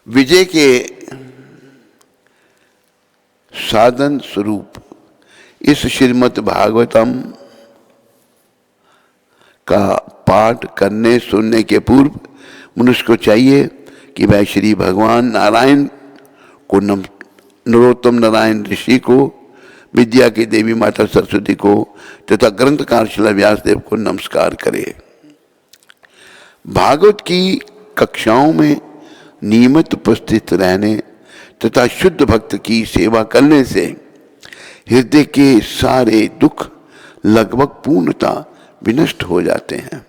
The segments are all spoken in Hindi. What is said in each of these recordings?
विजय के साधन स्वरूप इस श्रीमद् भागवतम का पाठ करने सुनने के पूर्व मनुष्य को चाहिए कि वह श्री भगवान नारायण को नरोत्तम नारायण ऋषि को, विद्या की देवी माता सरस्वती को तथा ग्रंथकार श्रील व्यासदेव को नमस्कार करे। भागवत की कक्षाओं में नियमित उपस्थित रहने तथा शुद्ध भक्त की सेवा करने से हृदय के सारे दुख लगभग पूर्णता विनष्ट हो जाते हैं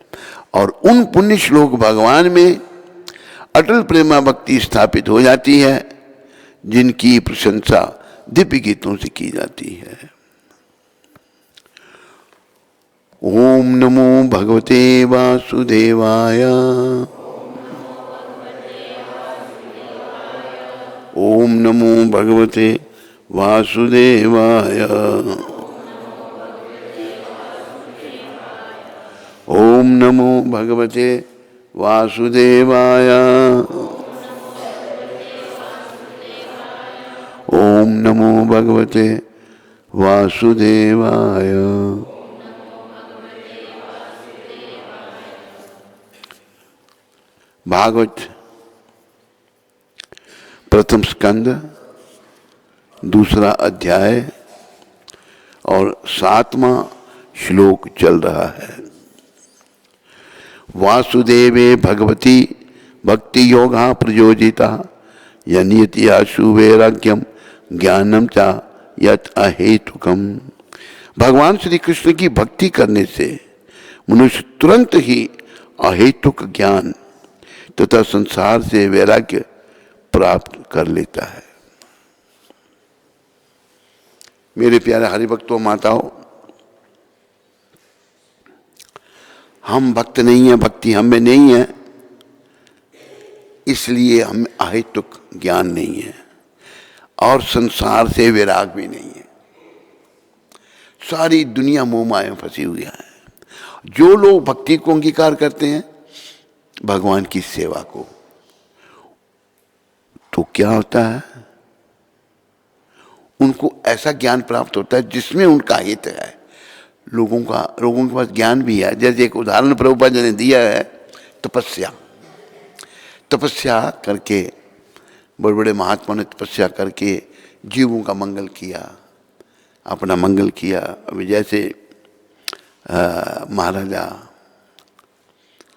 और उन पुण्य श्लोक भगवान में अटल प्रेमा भक्ति स्थापित हो जाती है जिनकी प्रशंसा दिव्य गीतों से की जाती है। ओम नमो भगवते वासुदेवाय। ओम नमो भगवते वासुदेवाय। ओम नमो भगवते वासुदेवाय। ओम नमो भगवते वासुदेवाय। भागवत प्रथम स्कंद दूसरा अध्याय और 7वां श्लोक चल रहा है। वासुदेवे भगवती भक्ति योगा प्रयोजिता यनियति आशु वैराग्यम ज्ञानम चा यत अहेतुकम। भगवान श्री कृष्ण की भक्ति करने से मनुष्य तुरंत ही अहेतुक ज्ञान तथा संसार से वैराग्य प्राप्त कर लेता है। मेरे प्यारे हरिभक्तों माताओं, हम भक्त नहीं है, भक्ति हम में नहीं है, इसलिए हम अहेतुक ज्ञान नहीं है और संसार से विराग भी नहीं है। सारी दुनिया मोह माया में फंसी हुई है। जो लोग भक्ति को अंगीकार करते हैं, भगवान की सेवा को, तो क्या होता है, उनको ऐसा ज्ञान प्राप्त होता है जिसमें उनका हित है। लोगों के पास ज्ञान भी है। जैसे एक उदाहरण प्रभुपाद जी ने दिया है, तपस्या करके बड़े बड़े महात्मा ने तपस्या करके जीवों का मंगल किया, अपना मंगल किया। अभी जैसे महाराजा,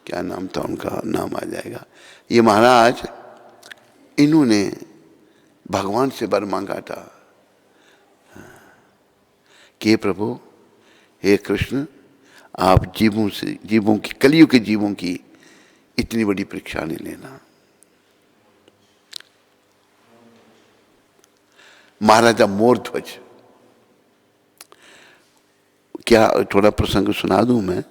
क्या नाम था उनका, नाम आ जाएगा, ये महाराज, इन्होंने भगवान से वर मांगा था कि प्रभु, हे कृष्ण, आप जीवों की, कलियुग के जीवों की इतनी बड़ी परीक्षा नहीं लेना। महाराजा मोरध्वज, क्या थोड़ा प्रसंग सुना दूं मैं।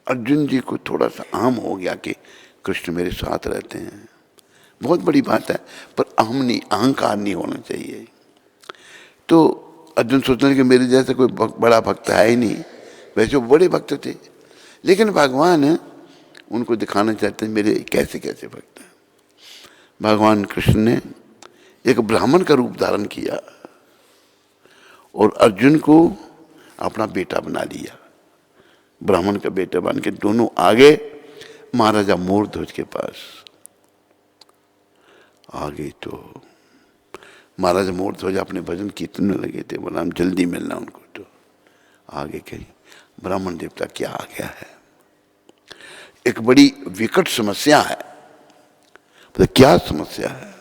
अर्जुन जी को थोड़ा सा अहम हो गया कि कृष्ण मेरे साथ रहते हैं, बहुत बड़ी बात है, पर अहंकार नहीं होना चाहिए। तो अर्जुन सोचने लगे मेरे जैसे कोई बड़ा भक्त है ही नहीं। वैसे वो बड़े भक्त थे, लेकिन भगवान उनको दिखाना चाहते हैं मेरे कैसे कैसे भक्त हैं। भगवान कृष्ण ने एक ब्राह्मण का रूप धारण किया और अर्जुन को अपना बेटा बना लिया। ब्राह्मण का बेटा बन के दोनों आगे महाराजा मोरध्वज के पास आगे। तो महाराजा मोरध्वज अपने भजन कीर्तन लगे थे, बोला हम जल्दी मिलना उनको। तो आगे कहीं ब्राह्मण देवता क्या आ गया है, एक बड़ी विकट समस्या है। तो क्या समस्या है?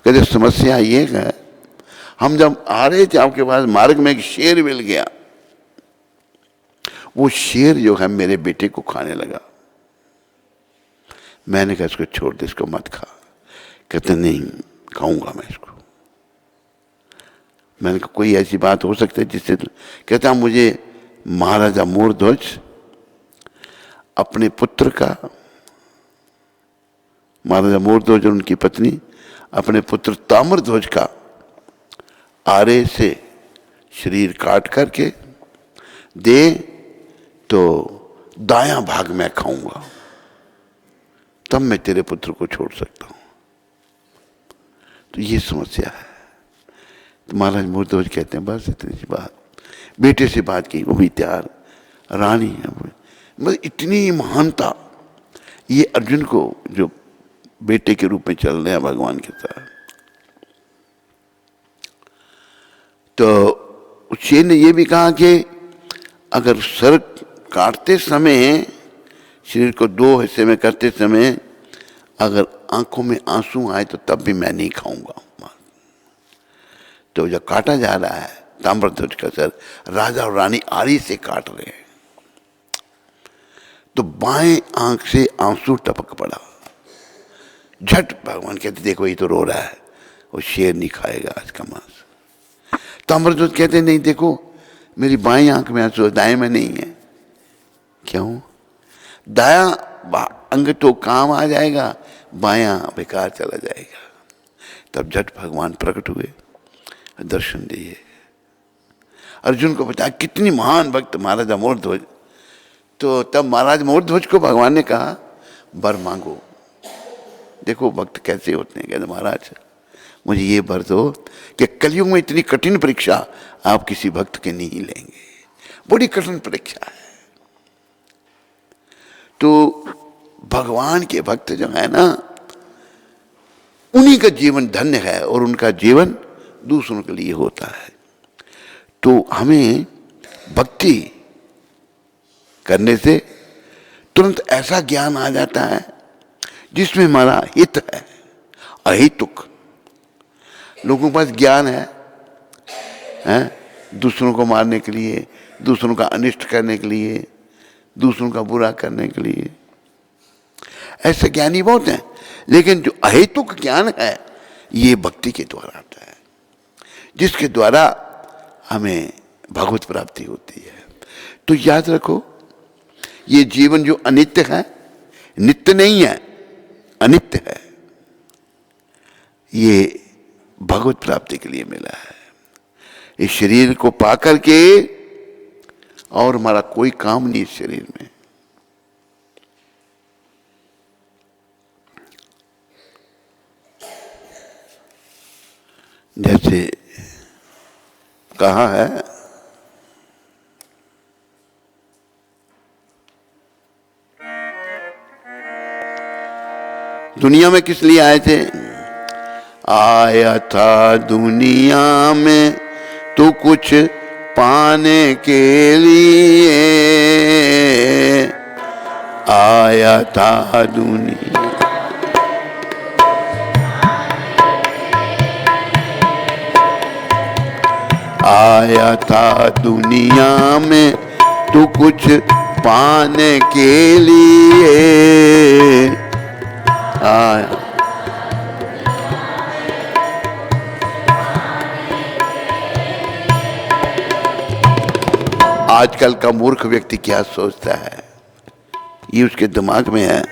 कहते समस्या ये है, हम जब आ रहे थे आपके पास, मार्ग में एक शेर मिल गया। वो शेर जो है मेरे बेटे को खाने लगा। मैंने कहा इसको छोड़ दे, इसको मत खा। कहते नहीं, खाऊंगा मैं इसको। मैंने कहा कोई ऐसी बात हो सकती है जिससे? कहता मुझे महाराजा मोरध्वज अपने पुत्र का, महाराजा मोरध्वज और उनकी पत्नी अपने पुत्र ताम्रध्वज का आरे से शरीर काट करके दे तो दायां भाग में खाऊंगा। तब मैं तेरे पुत्र को छोड़ सकता हूं। तो ये समस्या है। तो महाराज मूर्तिध्वज कहते हैं बस इतनी सी बात, बेटे से बात की, वो भी तैयार, रानी है, बस इतनी महानता ये अर्जुन को जो बेटे के रूप में चल रहे हैं भगवान के साथ। तो शेर ने ये भी कहा कि अगर सर काटते समय, शरीर को दो हिस्से में करते समय अगर आंखों में आंसू आए तो तब भी मैं नहीं खाऊंगा। तो जब काटा जा रहा है ताम्रध्वज का सर, राजा और रानी आरी से काट रहे हैं, तो बाएं आंख से आंसू टपक पड़ा। झट भगवान कहते देखो ये तो रो रहा है, वो शेर नहीं खाएगा आज का मांस। ताम्रध्वज कहते नहीं देखो मेरी बाएं आंख में आंसू, दाएं में नहीं है। क्यों? दायां अंग तो काम आ जाएगा, बायां बेकार चला जाएगा। तब झट भगवान प्रकट हुए, दर्शन दिए, अर्जुन को बताया कितनी महान भक्त महाराज मूर्तिध्वज। तो तब महाराज मूर्तिध्वज को भगवान ने कहा वर मांगो। देखो भक्त कैसे होते हैं, कहते महाराज मुझे ये वर दो कि कलयुग में इतनी कठिन परीक्षा आप किसी भक्त के नहीं लेंगे, बड़ी कठिन परीक्षा है। तो भगवान के भक्त जो है ना, उन्हीं का जीवन धन्य है और उनका जीवन दूसरों के लिए होता है। तो हमें भक्ति करने से तुरंत ऐसा ज्ञान आ जाता है जिसमें हमारा हित है, अहितुक। लोगों के पास ज्ञान है दूसरों को मारने के लिए, दूसरों का अनिष्ट करने के लिए, दूसरों का बुरा करने के लिए, ऐसे ज्ञानी बहुत हैं। लेकिन जो अहेतुक ज्ञान है ये भक्ति के द्वारा आता है, जिसके द्वारा हमें भगवत प्राप्ति होती है। तो याद रखो ये जीवन जो अनित्य है, नित्य नहीं है, अनित्य है, ये भगवत प्राप्ति के लिए मिला है। इस शरीर को पाकर के और हमारा कोई काम नहीं इस शरीर में। जैसे कहा है दुनिया में किस लिए आए थे? आया था दुनिया में तो कुछ पाने के लिए, आया था दुनिया। आया था दुनिया में तो कुछ पाने के लिए, आया। आजकल का मूर्ख व्यक्ति क्या सोचता है, ये उसके दिमाग में है।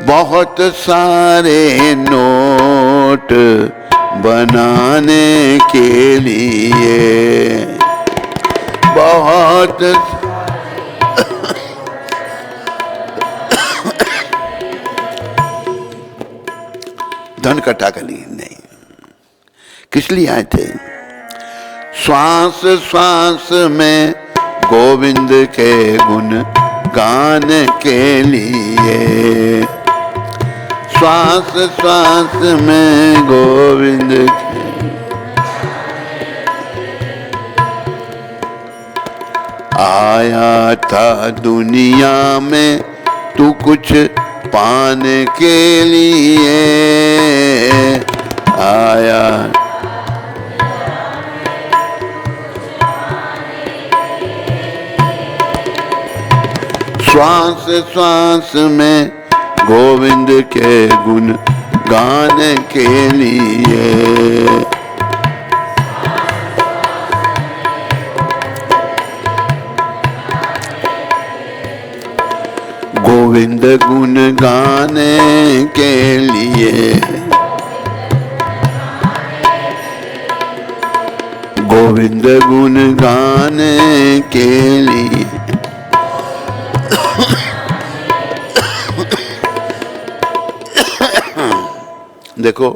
बहुत सारे नोट बनाने के लिए, बहुत धन इकट्ठा कर लिए नहीं, किस लिए आए थे? श्वास श्वास में गोविंद के गुण गाने के लिए, श्वास श्वास में गोविंद के। आया था दुनिया में तू कुछ पाने के लिए, आया। श्वास श्वास में गोविंद के गुण गाने के लिए, गोविंद गुण गाने के लिए, गोविंद गुण गाने के लिए। देखो,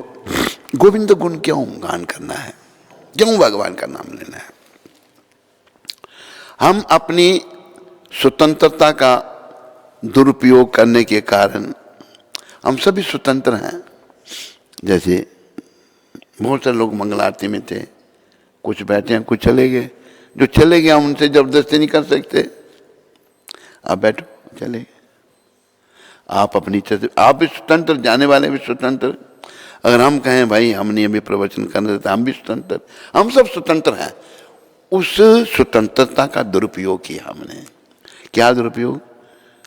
गोविंद गुण क्यों गान करना है, क्यों भगवान का नाम लेना है? हम अपनी स्वतंत्रता का दुरुपयोग करने के कारण हम सभी स्वतंत्र हैं। जैसे बहुत सारे लोग मंगल आरती में थे, कुछ बैठे हैं, कुछ चले गए। जो चले गए हम उनसे जबरदस्ती नहीं कर सकते, आप बैठो, चले गए, आप अपनी इच्छा से, आप भी स्वतंत्र, जाने वाले भी स्वतंत्र। अगर हम कहें भाई हम नहीं अभी प्रवचन करना देते, हम भी स्वतंत्र, हम सब स्वतंत्र हैं। उस स्वतंत्रता का दुरुपयोग किया हमने। क्या दुरुपयोग?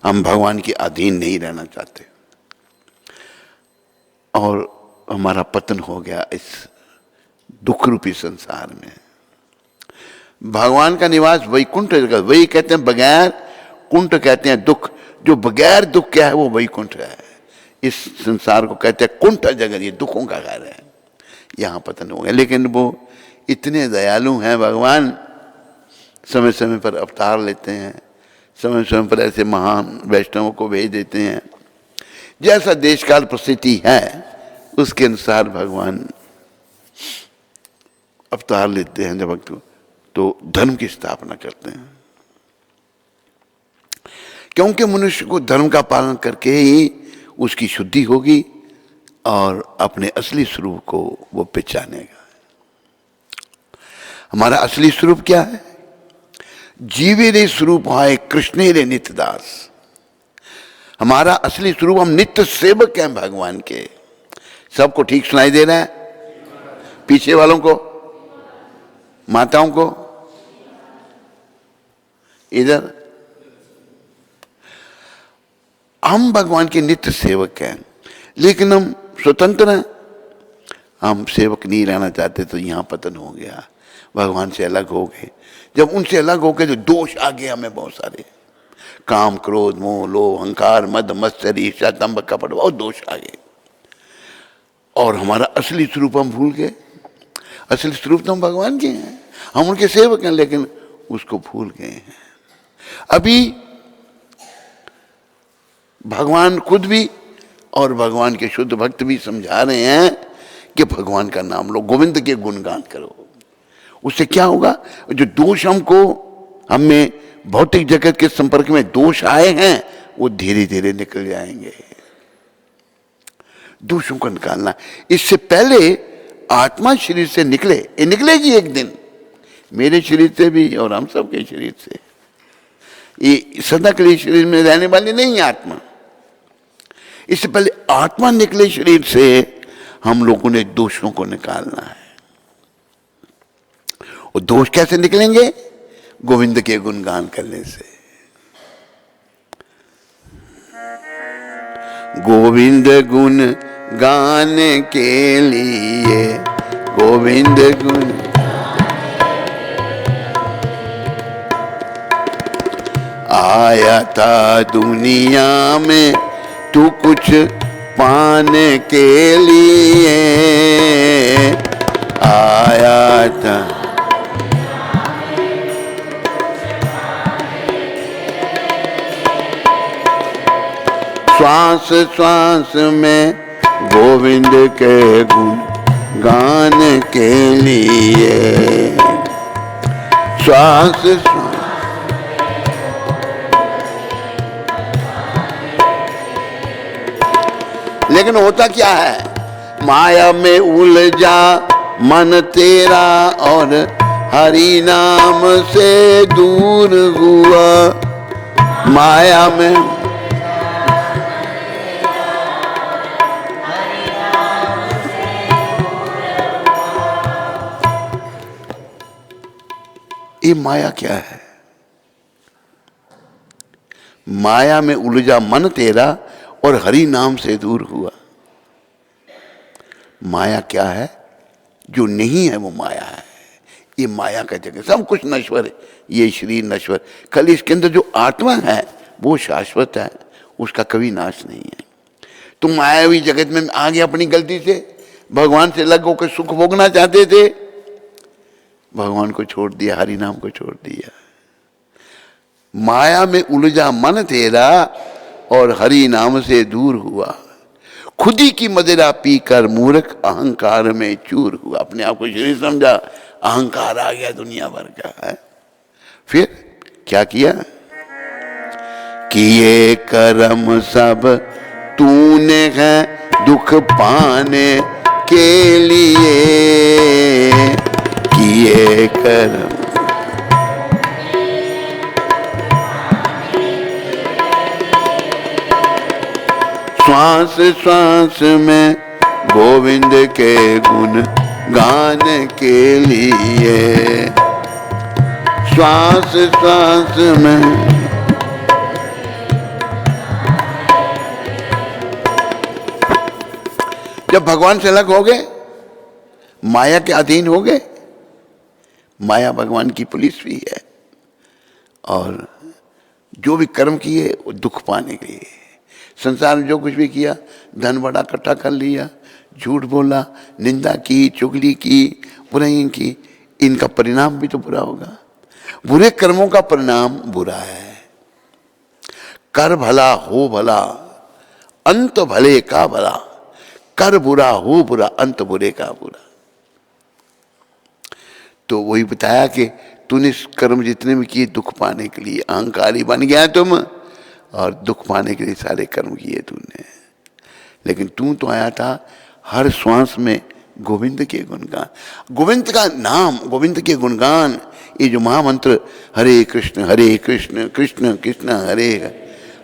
हम भगवान के अधीन नहीं रहना चाहते और हमारा पतन हो गया इस दुख रूपी संसार में। भगवान का निवास वैकुंठ जगह, वही कहते हैं बगैर कुंठ, कहते हैं दुख। जो बगैर दुख क्या है वो वैकुंठ है। इस संसार को कहते हैं कुंठ जगह, ये दुखों का घर है, यहाँ पतन हो गया। लेकिन वो इतने दयालु हैं भगवान, समय समय पर अवतार लेते हैं, समय समय पर ऐसे महान वैष्णवों को भेज देते हैं। जैसा देश काल परिस्थिति है उसके अनुसार भगवान अवतार लेते हैं। जब तो धर्म की स्थापना करते हैं, क्योंकि मनुष्य को धर्म का पालन करके ही उसकी शुद्धि होगी और अपने असली स्वरूप को वो पहचानेगा। हमारा असली स्वरूप क्या है? जीवे रे स्वरूप आए कृष्ण रे नित्य दास। हमारा असली स्वरूप, हम नित्य सेवक हैं भगवान के। सबको ठीक सुनाई दे रहा है? पीछे वालों को, माताओं को, इधर हम भगवान के नित्य सेवक हैं, लेकिन हम स्वतंत्र हैं। हम सेवक नहीं रहना चाहते, तो यहाँ पतन हो गया, भगवान से अलग हो गए। जब उनसे अलग हो गए तो दोष आ गए हमें बहुत सारे, काम, क्रोध, मोह, लोभ, अहंकार, मद, मत्सर, ईर्ष्या, दंभ, कपट, बहुत दोष आ गए और हमारा असली स्वरूप हम भूल गए। असली स्वरूप तो हम भगवान के हैं, हम उनके सेवक हैं, लेकिन उसको भूल गए हैं। अभी भगवान खुद भी और भगवान के शुद्ध भक्त भी समझा रहे हैं कि भगवान का नाम लो, गोविंद के गुणगान करो। उससे क्या होगा? जो दोष हमको, हमें भौतिक जगत के संपर्क में दोष आए हैं, वो धीरे धीरे निकल जाएंगे। दोषों को निकालना, इससे पहले आत्मा शरीर से निकले, ये निकलेगी एक दिन, मेरे शरीर से भी और हम सब के शरीर से। ये सदा के लिए शरीर में रहने वाली नहीं है आत्मा। इससे पहले आत्मा निकले शरीर से, हम लोगों ने दोषों को निकालना है। और दोष कैसे निकलेंगे? गोविंद के गुणगान करने से। गोविंद गुण गान के लिए, गोविंद गुण आया था दुनिया में तू कुछ पाने के लिए, आया था। श्वास श्वास में गोविंद के गुण गान के लिए, श्वास श्वास। लेकिन होता क्या है? माया में उलझा मन तेरा और हरि नाम से दूर हुआ। माया में ये माया क्या है? माया में उलझा मन तेरा और हरि नाम से दूर हुआ। माया क्या है? जो नहीं है वो माया है। ये माया का जगह, सब कुछ नश्वर है, ये शरीर नश्वर। कल इसके अंदर जो आत्मा है वो शाश्वत है, उसका कभी नाश नहीं है। तुम मायावी जगत में आ गए अपनी गलती से, भगवान से अलग होकर सुख भोगना चाहते थे, भगवान को छोड़ दिया, हरि नाम को छोड़ दिया। माया में उलझा मन तेरा और हरि नाम से दूर हुआ। खुद ही की मदिरा पीकर मूर्ख अहंकार में चूर हुआ। अपने आप को शरीर समझा, अहंकार आ गया दुनिया भर का है। फिर क्या किया? किए कर्म सब तूने है दुख पाने के लिए, किए कर्म श्वास श्वास में गोविंद के गुण गान के लिए, श्वास श्वास में। जब भगवान से अलग हो गए, माया के अधीन हो गए, माया भगवान की पुलिस भी है, और जो भी कर्म किए वो दुख पाने के लिए। संसार में जो कुछ भी किया, धन बड़ा इकट्ठा कर लिया, झूठ बोला, निंदा की, चुगली की, बुराई की, इनका परिणाम भी तो बुरा होगा। बुरे कर्मों का परिणाम बुरा है। कर भला हो भला, अंत भले का भला। कर बुरा हो बुरा, अंत बुरे का बुरा। तो वही बताया कि तूने कर्म जितने भी किए दुख पाने के लिए, अहंकारी बन गया तुम, और दुख पाने के लिए सारे कर्म किए तूने। लेकिन तू तो आया था हर श्वास में गोविंद के गुणगान, गोविंद का नाम, गोविंद के गुणगान। ये जो महामंत्र हरे कृष्ण कृष्ण कृष्ण हरे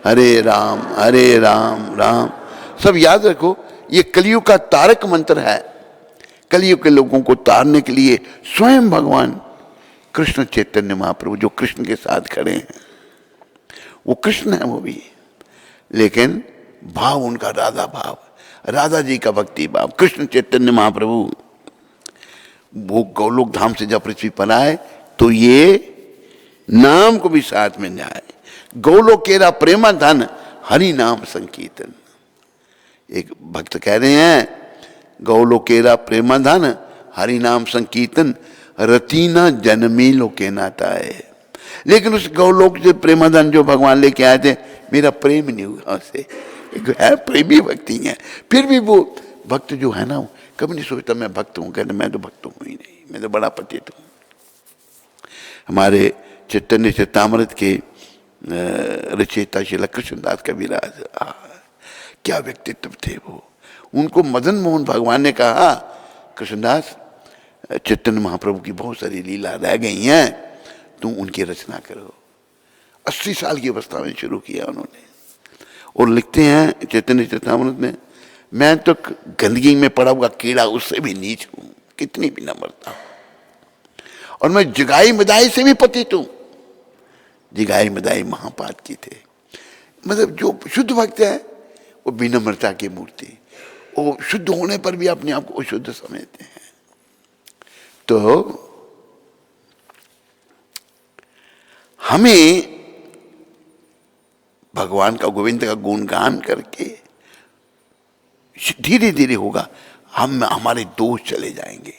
हरे, राम राम, सब याद रखो। ये कलयुग का तारक मंत्र है। कलयुग के लोगों को तारने के लिए स्वयं भगवान कृष्ण चैतन्य महाप्रभु, जो कृष्ण के साथ खड़े हैं, वो कृष्ण है वो भी, लेकिन भाव उनका राधा भाव, राधा जी का भक्ति भाव। कृष्ण चैतन्य महाप्रभु वो गौलोक धाम से जब पृथ्वी पर आए तो ये नाम को भी साथ में जाए, गौलोक केरा प्रेमा धन हरि नाम संकीर्तन। एक भक्त कह रहे हैं, गौलोक केरा प्रेमा धन हरि नाम संकीर्तन, रतीना जन्मी लोके नाता है। लेकिन उस गौलोक से प्रेमाधन जो भगवान लेके आए थे, मेरा प्रेम नहीं हुआ उससे। है प्रेमी भक्ति है, फिर भी वो भक्त जो है ना, कभी नहीं सोचता मैं भक्त हूँ। कहते मैं तो भक्त हूँ ही नहीं, मैं तो बड़ा पतित हूँ। हमारे चैतन्य चेतामृत के रचयिता श्री कृष्णदास कबीरदास, क्या व्यक्तित्व थे वो। उनको मदन मोहन भगवान ने कहा, कृष्णदास चैतन्य महाप्रभु की बहुत सारी लीला रह गई हैं, तुम उनकी रचना करो। 80 साल की अवस्था में शुरू किया उन्होंने। और लिखते हैं चैतन्य चेतामृत में, मैं तो गंदगी में पड़ा हुआ कीड़ा उससे भी नीच हूं, कितनी भी नम्रता हूं, और मैं जगाई मदाई से भी पतित हूं। जगाई मदाई महापात की थे। मतलब जो शुद्ध भक्त है वो विनम्रता की मूर्ति, वो शुद्ध होने पर भी अपने आप को अशुद्ध समझते हैं। तो हमें भगवान का, गोविंद का गुणगान करके धीरे धीरे होगा, हमारे दोष चले जाएंगे,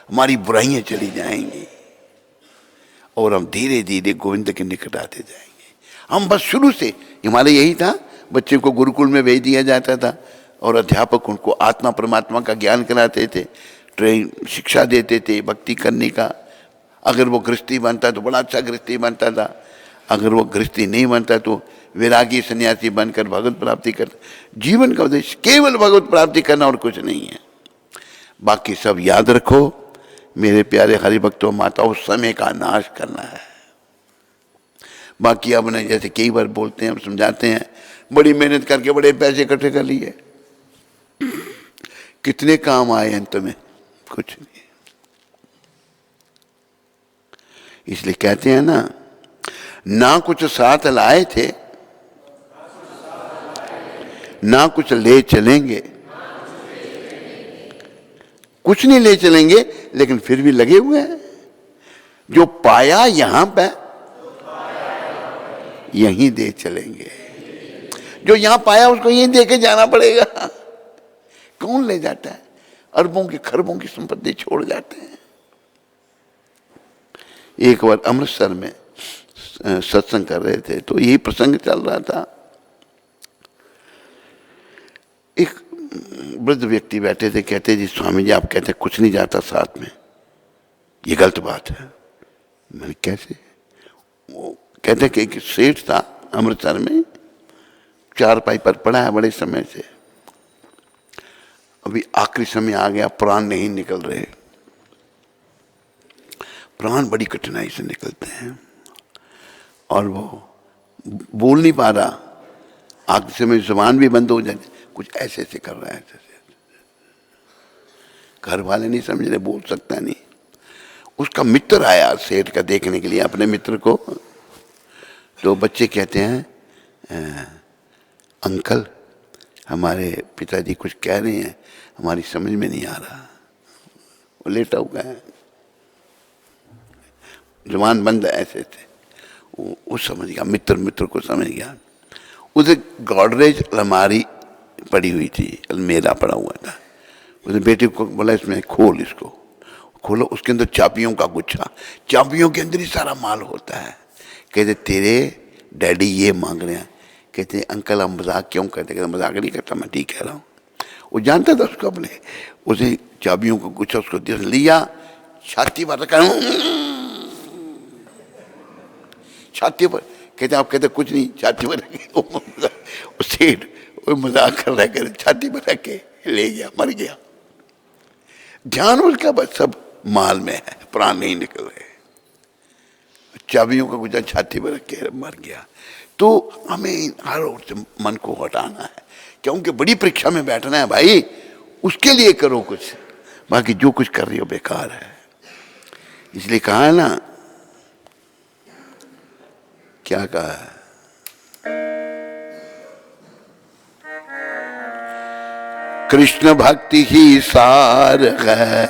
हमारी बुराइयां चली जाएंगी, और हम धीरे धीरे गोविंद के निकट आते जाएंगे। हम बस शुरू से, हमारे यही था, बच्चे को गुरुकुल में भेज दिया जाता था और अध्यापक उनको आत्मा परमात्मा का ज्ञान कराते थे, ट्रेन शिक्षा देते थे भक्ति करने का। अगर वो गृहस्थी बनता तो बड़ा अच्छा गृहस्थी बनता था, अगर वो गृहस्थी नहीं बनता तो वैरागी सन्यासी बनकर भगवत प्राप्ति करता। जीवन का उद्देश्य केवल भगवत प्राप्ति करना और कुछ नहीं है। बाकी सब याद रखो मेरे प्यारे हरिभक्तों माताओं, समय का नाश करना है। बाकी अब ने जैसे कई बार बोलते हैं, हम समझाते हैं, बड़ी मेहनत करके बड़े पैसे इकट्ठे कर लिए, कितने काम आए अंत में? कुछ नहीं। इसलिए कहते हैं ना कुछ साथ लाए थे, ना कुछ ले चलेंगे। कुछ नहीं ले चलेंगे, लेकिन फिर भी लगे हुए हैं। जो पाया यहां पे यहीं दे चलेंगे। जो यहां पाया उसको यहीं दे के जाना पड़ेगा। कौन ले जाता है? अरबों की खरबों की संपत्ति छोड़ जाते हैं। एक बार अमृतसर में सत्संग कर रहे थे तो यही प्रसंग चल रहा था। एक वृद्ध व्यक्ति बैठे थे, कहते जी स्वामी जी आप कहते कुछ नहीं जाता साथ में, ये गलत बात है। मैंने कैसे? वो कहते कि एक सेठ था अमृतसर में, चारपाई पर पड़ा है बड़े समय से, अभी आखिरी समय आ गया, प्राण नहीं निकल रहे, प्राण बड़ी कठिनाई से निकलते हैं और वो बोल नहीं पा रहा, आखिरी समय जुबान भी बंद हो जाए, कुछ ऐसे ऐसे कर रहा है, ऐसे घर वाले नहीं समझ रहे, बोल सकता नहीं। उसका मित्र आया सेठ का देखने के लिए अपने मित्र को, तो बच्चे कहते हैं अंकल हमारे पिताजी कुछ कह रहे हैं, हमारी समझ में नहीं आ रहा। वो लेटा हुआ है, जुबान बंद है, ऐसे थे। वो समझ गया, मित्र को समझ गया। उसे गॉडरेज अलमारी पड़ी हुई थी, अलमेरा पड़ा हुआ था। उसने बेटे को बोला इसमें खोल, इसको खोलो, उसके अंदर चाबियों का गुच्छा, चाबियों के अंदर ही सारा माल होता है। कहते तेरे डैडी ये मांग रहे हैं। कहते अंकल हम मजाक क्यों करते? कहते मजाक नहीं करता, मैं ठीक कह रहा हूँ। वो जानता था उसको, अपने उसे चाबियों का गुच्छा उसको लिया, छाती पर रखा, छाती पर। कहते आप कहते कुछ नहीं, छाती पर रखे। सेठ वो मजाक कर रहा है, छाती पर रख के ले गया, मर गया। ध्यान उसका बस सब माल में है, प्राण नहीं निकल रहे, चाबियों का गुच्छा छाती पर रख के मर गया। तो हमें हर ओर से मन को हटाना है, क्योंकि बड़ी परीक्षा में बैठना है भाई, उसके लिए करो कुछ, बाकी जो कुछ कर रही हो बेकार है। इसलिए कहा है ना, क्या कहा है? कृष्ण भक्ति ही सार है,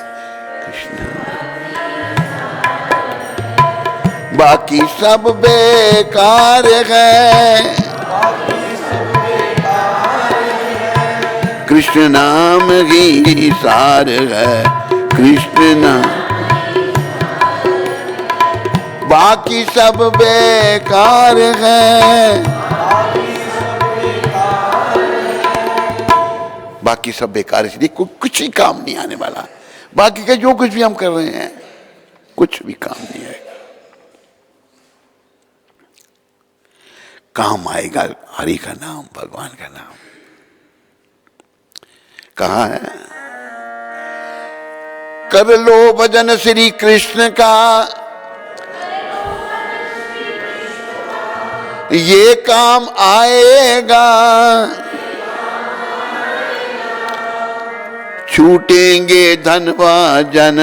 कृष्ण बाकी सब बेकार है, कृष्ण नाम ही सार है, कृष्ण नाम बाकी सब बेकार है, बाकी सब बेकार, इसलिए कुछ ही काम नहीं आने वाला। बाकी का जो कुछ भी हम कर रहे हैं कुछ भी काम नहीं आएगा। काम आएगा हरि का नाम, भगवान का नाम। कहा है, कर लो भजन श्री कृष्ण का, ये काम आएगा, छूटेंगे धनवा जन,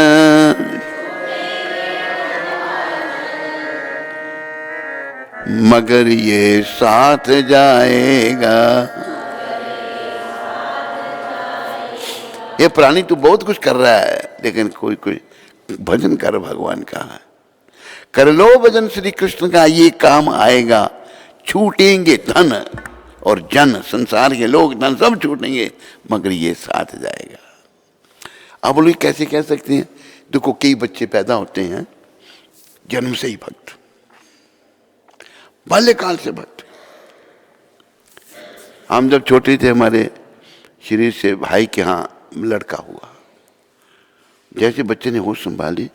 मगर ये साथ जाएगा। ये प्राणी तू बहुत कुछ कर रहा है, लेकिन कोई भजन कर भगवान का। कर लो भजन श्री कृष्ण का, ये काम आएगा, छूटेंगे धन और जन, संसार के लोग धन सब छूटेंगे, मगर ये साथ जाएगा। आप लोग कैसे कह सकते हैं? देखो कई बच्चे पैदा होते हैं जन्म से ही भक्त, बाल्यकाल से भक्त। हम जब छोटे थे, हमारे शरीर से भाई के यहाँ लड़का हुआ, जैसे बच्चे ने होश संभाली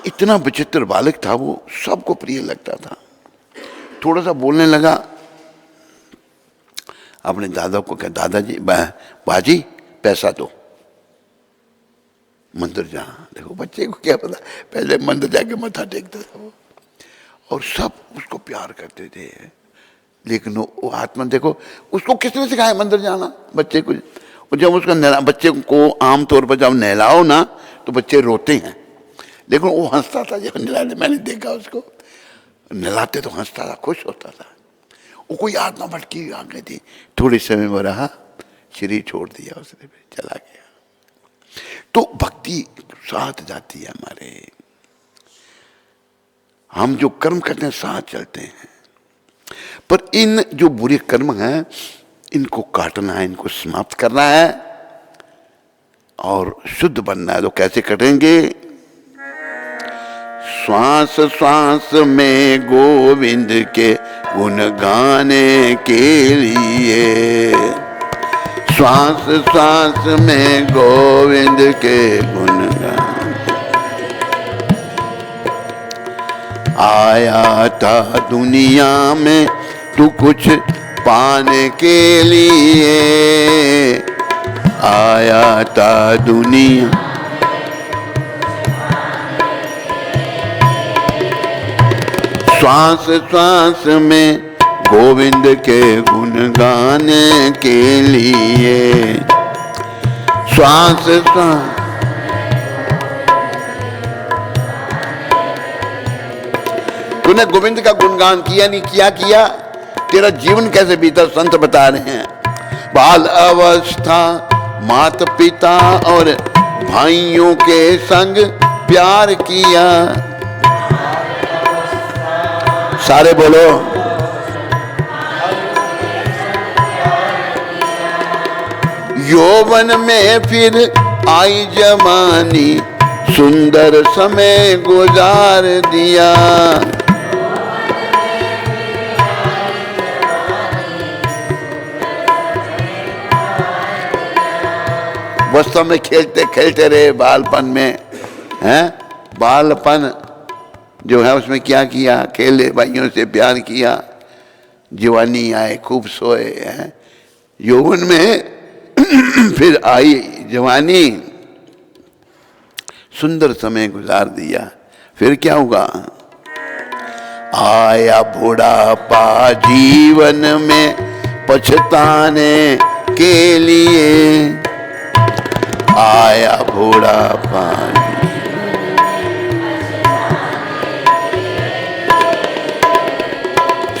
इतना विचित्र बालक था वो, सबको प्रिय लगता था। थोड़ा सा बोलने लगा, अपने दादा को कहा दादाजी बाजी पैसा दो, मंदिर जाना। देखो बच्चे को क्या पता, पहले मंदिर जाके मत्था टेकता था वो, और सब उसको प्यार करते थे। लेकिन वो आत्मा देखो, उसको किसने सिखाया मंदिर जाना बच्चे को? जब उसका बच्चे को आमतौर पर जब नहलाओ ना तो बच्चे रोते हैं, लेकिन वो हंसता था जब नहलाते। मैंने देखा उसको नहलाते तो हंसता था, खुश होता था। वो कोई आत्मा भटकी आ गई थी, थोड़े समय में रहा, शरीर छोड़ दिया उसने, फिर चला गया। तो भक्ति साथ जाती है हमारे, हम जो कर्म करते हैं साथ चलते हैं। पर इन जो बुरे कर्म हैं इनको काटना है, इनको समाप्त करना है और शुद्ध बनना है। तो कैसे कटेंगे? श्वास श्वास में गोविंद के गुण गाने के लिए, श्वास श्वास में गोविंद के गुण गाने। आया था दुनिया में तू कुछ पाने के लिए, आया था दुनिया, श्वास श्वास में गोविंद के गुण गाने के लिए, श्वास श्वास। तूने गोविंद का गुणगान किया नहीं किया? किया। तेरा जीवन कैसे बीता संत बता रहे हैं। बाल अवस्था माता पिता और भाइयों के संग प्यार किया। सारे बोलो। यौवन में फिर आई जवानी, सुंदर समय गुजार दिया। वास्तव में खेलते खेलते रहे बालपन में, हैं? बालपन जो है उसमें क्या किया? खेले, भाइयों से प्यार किया, जवानी आए खूब सोए हैं। यौवन में फिर आई जवानी, सुंदर समय गुजार दिया। फिर क्या होगा? आया बुढ़ापा जीवन में पछताने के लिए, आया बुढ़ापा।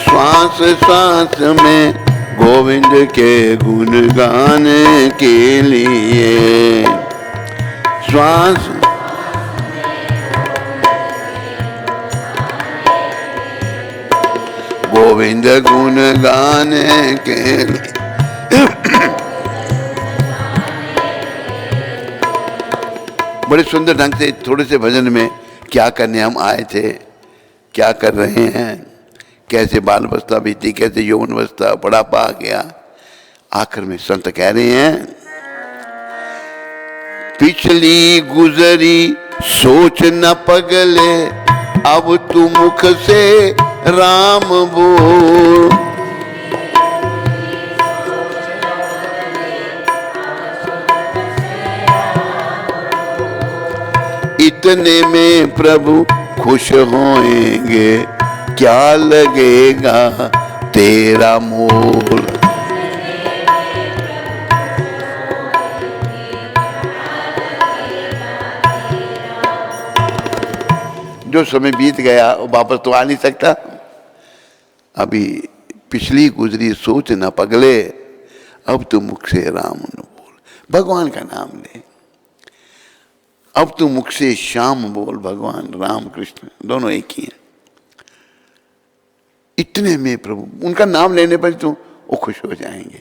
श्वास श्वास में गोविंद के गुण गाने के लिए, श्वास। गोविंद गुण गाने के लिए। बड़े सुंदर ढंग से थोड़े से भजन में क्या करने हम आए थे, क्या कर रहे हैं, कैसे बाल अवस्था बीती, कैसे यौवन अवस्था, बुढ़ापा आ गया। आखिर में संत कह रहे हैं, पिछली गुजरी सोच न पगले, अब तू मुख से राम बोल। इतने में प्रभु खुश होएंगे, क्या लगेगा तेरा मोल। जो समय बीत गया वो वापस तो आ नहीं सकता। अभी पिछली गुजरी सोच न पगले, अब तो मुख से राम न बोल। भगवान का नाम ले। अब तो मुख से श्याम बोल। भगवान राम कृष्ण दोनों एक ही हैं। इतने में प्रभु उनका नाम लेने पर तो वो खुश हो जाएंगे,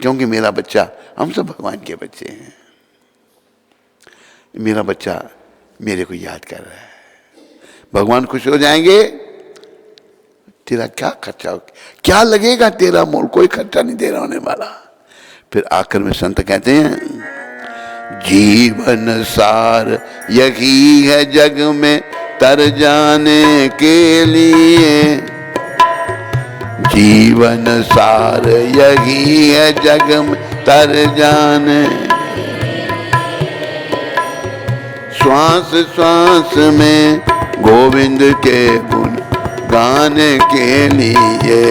क्योंकि मेरा बच्चा, हम सब भगवान के बच्चे हैं, मेरा बच्चा मेरे को याद कर रहा है। भगवान खुश हो जाएंगे। तेरा क्या खर्चा हो, क्या लगेगा तेरा मोल, कोई खर्चा नहीं दे रहा होने वाला। फिर आखिर में संत कहते हैं, जीवन सार यही है जग में तर जाने के लिए, जीवन सार यही है जग में तर जाने। श्वास श्वास में गोविंद के गुण गाने के लिए,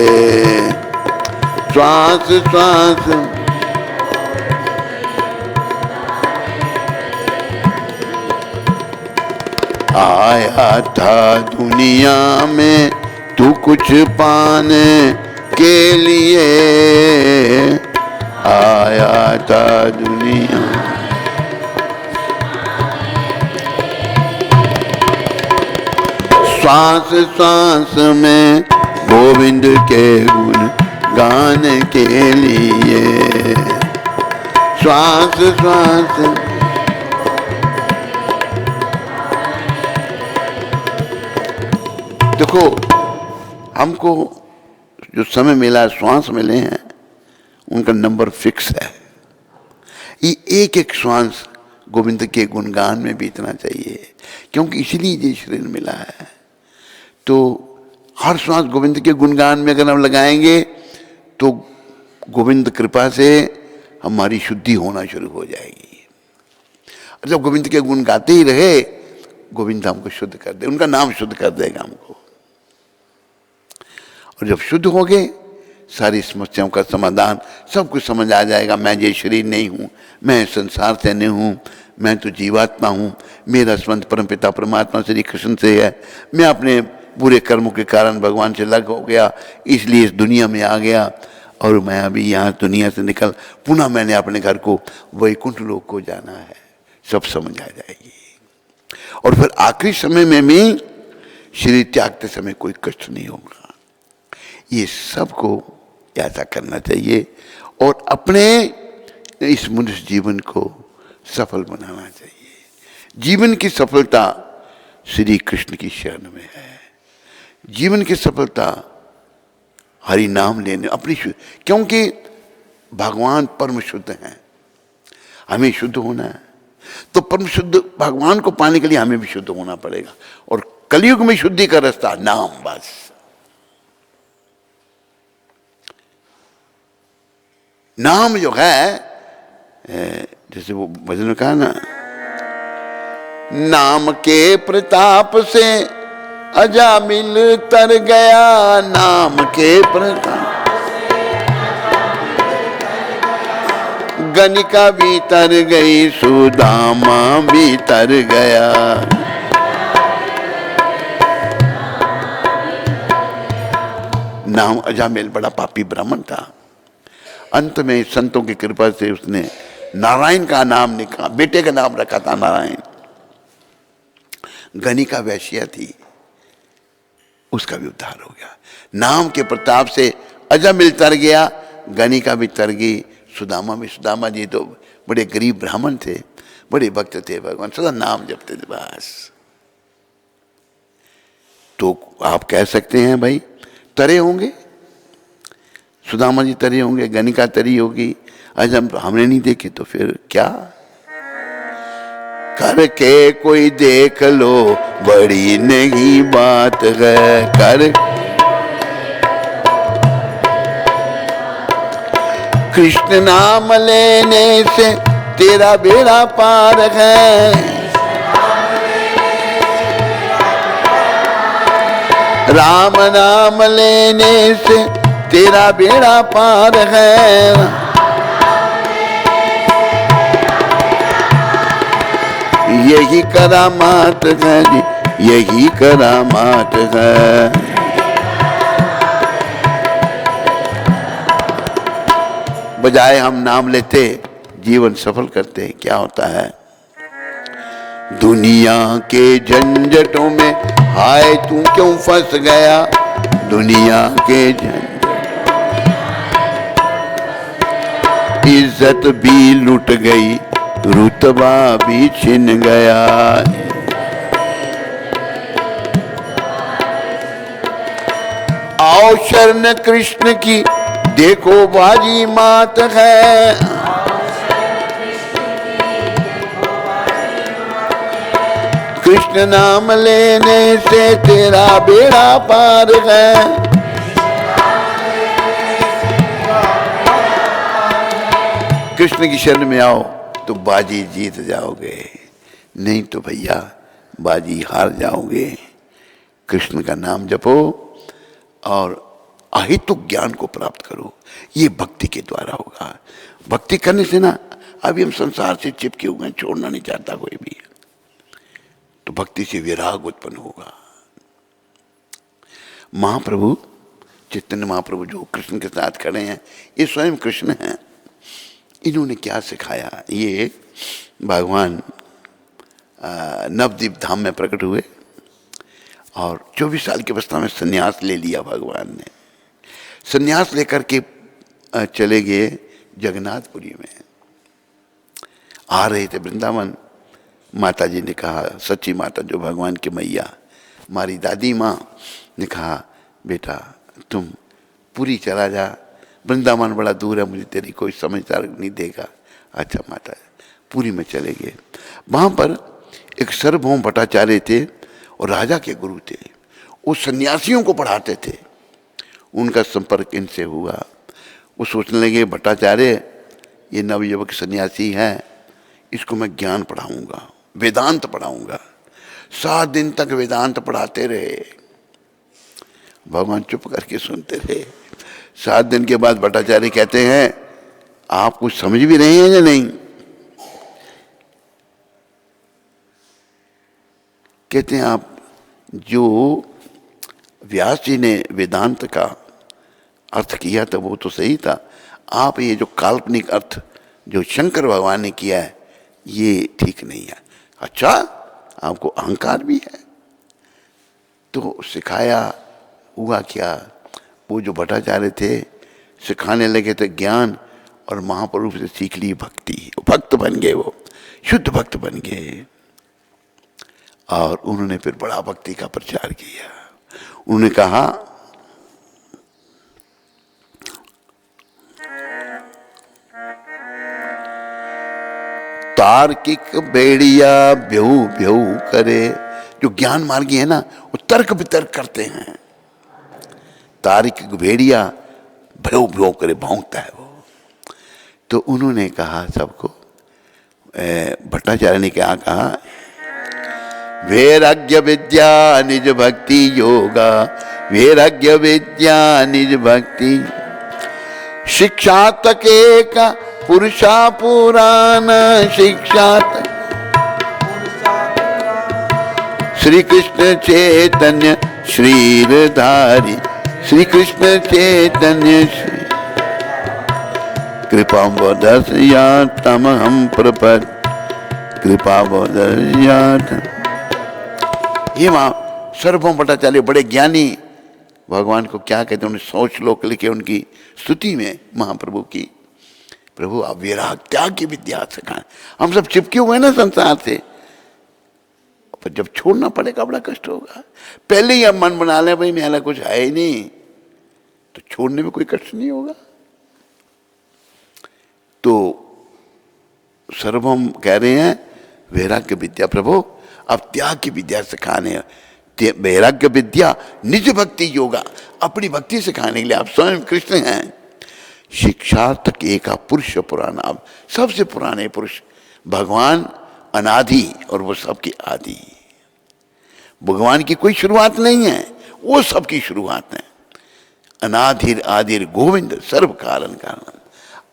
श्वास श्वास। आया था दुनिया में तू कुछ पाने के लिए, आया था दुनिया। श्वास श्वास में गोविंद के गुण गाने के लिए, श्वास श्वास। देखो, हमको जो समय मिला, श्वास मिले हैं, उनका नंबर फिक्स है। ये एक एक श्वास गोविंद के गुणगान में बीतना चाहिए, क्योंकि इसलिए ये शरीर मिला है। तो हर श्वास गोविंद के गुणगान में अगर हम लगाएंगे तो गोविंद कृपा से हमारी शुद्धि होना शुरू हो जाएगी। जब गोविंद के गुण गाते ही रहे, गोविंद हमको शुद्ध कर दे, उनका नाम शुद्ध कर देगा हमको। और जब शुद्ध हो गए, सारी समस्याओं का समाधान, सब कुछ समझ आ जाएगा। मैं ये शरीर नहीं हूँ, मैं संसार से नहीं हूँ, मैं तो जीवात्मा हूँ, मेरा संबंध परमपिता परमात्मा श्री कृष्ण से है। मैं अपने बुरे कर्मों के कारण भगवान से अलग हो गया, इसलिए इस दुनिया में आ गया, और मैं अभी यहाँ दुनिया से निकल पुनः मैंने अपने घर को वैकुंठ लोक को जाना है। सब समझ आ जाएगी। और फिर आखिरी समय में भी शरीर त्यागते समय कोई कष्ट नहीं होगा। ये सबको ऐसा करना चाहिए और अपने इस मनुष्य जीवन को सफल बनाना चाहिए। जीवन की सफलता श्री कृष्ण की शरण में है। जीवन की सफलता हरि नाम लेने अपनी, क्योंकि भगवान परम शुद्ध हैं, हमें शुद्ध होना है। तो परम शुद्ध भगवान को पाने के लिए हमें भी शुद्ध होना पड़ेगा। और कलयुग में शुद्धि का रास्ता नाम, बस। नाम जो है, जैसे वो भजन में कहा ना, नाम के प्रताप से अजामिल तर गया, नाम के प्रताप गनिका भी तर गई, सुदामा भी तर गया। नाम अजामिल बड़ा पापी ब्राह्मण था। अंत में संतों की कृपा से उसने नारायण का नाम निकाला, बेटे का नाम रखा था नारायण। गनिका वैश्या थी, उसका भी उद्धार हो गया। नाम के प्रताप से अजामिल तर गया, गनिका भी तर गई, सुदामा भी। सुदामा जी तो बड़े गरीब ब्राह्मण थे, बड़े भक्त थे, भगवान सदा नाम जपते थे बस। तो आप कह सकते हैं भाई तरे होंगे, सुदामा जी तरे होंगे, गनिका तरी होगी, आज हमने नहीं देखे तो फिर क्या? करके कोई देख लो, बड़ी नहीं बात है। कर कृष्ण नाम लेने से तेरा बेड़ा पार है। राम नाम लेने से तेरा बेड़ा पार है। यही करामात है जी, यही करामात है। बजाय हम नाम लेते जीवन सफल करते, क्या होता है? दुनिया के झंझटों में हाय तू क्यों फंस गया, दुनिया के झंझट। इज्जत भी लुट गई, रुतबा भी छिन गया। आओ शरण कृष्ण की, देखो बाजी मात है। कृष्ण नाम लेने से तेरा बेड़ा पार है। कृष्ण की शरण में आओ तो बाजी जीत जाओगे, नहीं तो भैया बाजी हार जाओगे। कृष्ण का नाम जपो और अहितुक ज्ञान को प्राप्त करो। ये भक्ति के द्वारा होगा। भक्ति करने से ना, अभी हम संसार से चिपके हुए हैं, छोड़ना नहीं चाहता कोई भी, तो भक्ति से विराग उत्पन्न होगा। महाप्रभु चैतन्य महाप्रभु जो कृष्ण के साथ खड़े हैं, ये स्वयं कृष्ण हैं। इन्होंने क्या सिखाया? ये भगवान नवद्वीप धाम में प्रकट हुए और 24 साल की अवस्था में संन्यास ले लिया भगवान ने। संन्यास लेकर के चले गए जगन्नाथपुरी में। आ रहे थे वृंदावन, माता जी ने कहा, सच्ची माता जो भगवान की मैया, हमारी दादी माँ, ने कहा बेटा तुम पुरी चला जा, वृंदावन बड़ा दूर है, मुझे तेरी कोई समझदार नहीं देगा। अच्छा माता, पुरी में चले गए। वहाँ पर एक सार्वभौम भट्टाचार्य थे और राजा के गुरु थे, वो सन्यासियों को पढ़ाते थे। उनका संपर्क इनसे हुआ। वो सोचने लगे भट्टाचार्य ये नवयुवक सन्यासी है, इसको मैं ज्ञान पढ़ाऊंगा, वेदांत पढ़ाऊंगा। 7 दिन तक वेदांत पढ़ाते रहे। भगवान चुप करके सुनते रहे। 7 दिन के बाद भट्टाचार्य कहते हैं आप कुछ समझ भी रहे हैं या नहीं? कहते हैं आप जो व्यास जी ने वेदांत का अर्थ किया था वो तो सही था, आप ये जो काल्पनिक अर्थ जो शंकर भगवान ने किया है ये ठीक नहीं है। अच्छा आपको अहंकार भी है? तो सिखाया। हुआ क्या, वो जो भट्टाचार्य थे सिखाने लगे थे ज्ञान, और महाप्रभु से सीख ली भक्ति। भक्त बन गए, वो शुद्ध भक्त बन गए। और उन्होंने फिर बड़ा भक्ति का प्रचार किया। उन्होंने कहा तार्किक बेड़िया बेहू बेहू करे। जो ज्ञान मार्गी है ना वो तर्क वितर्क करते हैं। तार्किक भेड़िया भ्यो भ्यो करे भौंकता है वो। तो उन्होंने कहा सबको, भट्टाचार्य ने क्या कहा, वैराग्य विद्या निज भक्ति योगा, वैराग्य विद्या निज भक्ति शिक्षा तक एक पुरुषा पुराण शिक्षा श्री कृष्ण चैतन्य श्रीरधारी श्री कृष्ण चैतन्य कृपा दर्शयातम हम प्रपद कृपा दर्शयातम। ये वहाँ सार्वभौम भट्टाचार्य बड़े ज्ञानी, भगवान को क्या कहते हैं, उन्हें 100 श्लोक लिखे उनकी स्तुति में महाप्रभु की। प्रभु आप विराग त्याग की विद्या सिखाएं। हम सब चिपके हुए ना संसार से, पर जब छोड़ना पड़ेगा बड़ा कष्ट होगा। पहले ही आप मन बना लें भाई मेरा कुछ है ही नहीं, तो छोड़ने में कोई कष्ट नहीं होगा। तो सार्वभौम कह रहे हैं वैराग्य विद्या, प्रभु अब त्याग की विद्या सिखाने, वैराग्य विद्या निज भक्ति योगा, अपनी भक्ति सिखाने के लिए आप स्वयं कृष्ण हैं। शिक्षा तक एक पुरुष पुराना, अब सबसे पुराने पुरुष भगवान अनादि और वो सबकी आदि। भगवान की कोई शुरुआत नहीं है, वो सबकी शुरुआत है। अनाधिर आदिर गोविंद सर्व कारण कारण।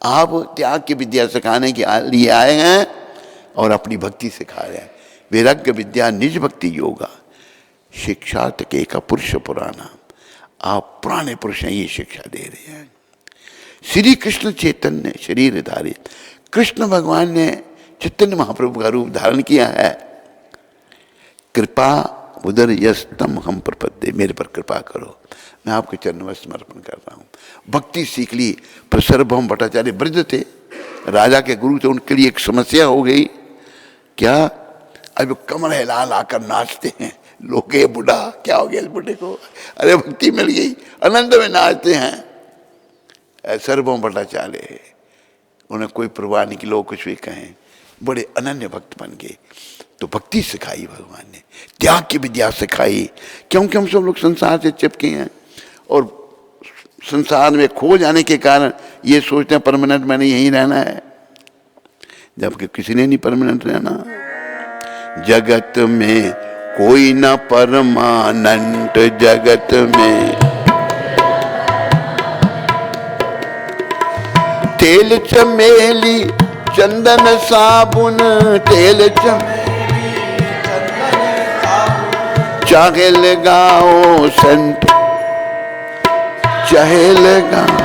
आप त्याग की विद्या सिखाने के लिए आए हैं और अपनी भक्ति सिखा रहे हैं। वैराग्य विद्या निज भक्ति योगा शिक्षा तक एक पुरुष पुराना, आप पुराने पुरुष हैं, ये शिक्षा दे रहे हैं। श्री कृष्ण चैतन्य शरीर धारित, कृष्ण भगवान ने चैतन्य महाप्रभु का रूप धारण किया है। कृपा उदर यस्तम हम प्रपद्ये, मेरे पर कृपा करो, मैं आपके चरणों में समर्पण कर रहा हूँ। भक्ति सीख ली। पर सार्वभौम भट्टाचार्य वृद्ध थे, राजा के गुरु थे, उनके लिए एक समस्या हो गई। क्या, अब कमर हिला लाकर नाचते हैं लोग, ये बूढ़ा क्या हो गया इस बूढ़े को, अरे भक्ति मिल गई, आनंद में नाचते हैं। सार्वभौम भट्टाचार्य, उन्हें कोई परवाह नहीं कि लोग कुछ भी कहें, बड़े अनन्य भक्त बन गए। तो भक्ति सिखाई भगवान ने, त्याग की विद्या सिखाई, क्योंकि हम सब लोग संसार से चिपके हैं और संसार में खो जाने के कारण ये सोचते हैं परमानेंट मैंने यहीं रहना है, जबकि किसी ने नहीं परमानेंट रहना। जगत में कोई न परमानेंट, जगत में तेल चमेली चंदन साबुन, तेल चमेली चाहे लगाओ संत चाहे लगाओ,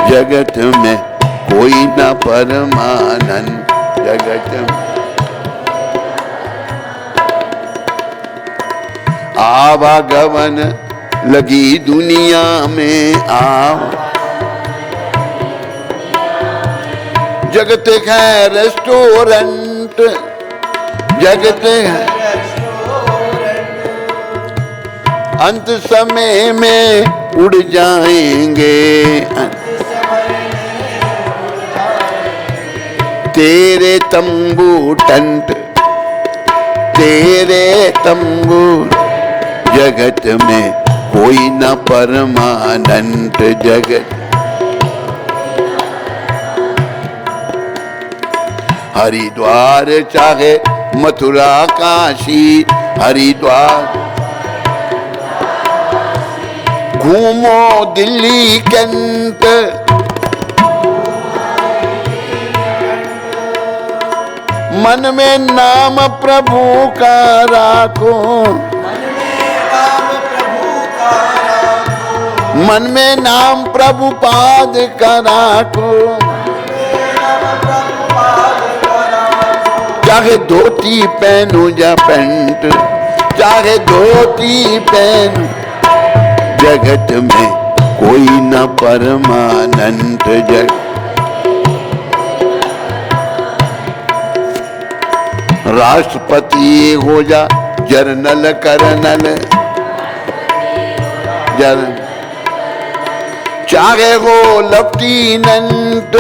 जगत में कोई न परमानंद, जगत में आवागमन लगी दुनिया में जगत है रेस्टोरेंट, जगत है अंत समय में उड़ जाएंगे, तेरे तंबू टंट, तेरे तंबू, जगत में कोई न परमानंत जगत। हरिद्वार चाहे मथुरा काशी, हरिद्वार घूमो दिल्ली कैंट, मन में नाम प्रभु का राखो, मन में नाम प्रभु पाद का राखो, चाहे धोती पहनूं या पैंट, चाहे धोती पहनूं, जगत में कोई न परमानंत जग। राष्ट्रपति हो जा जर्नल कर्नल, चाहे हो लेफ्टिनेंट,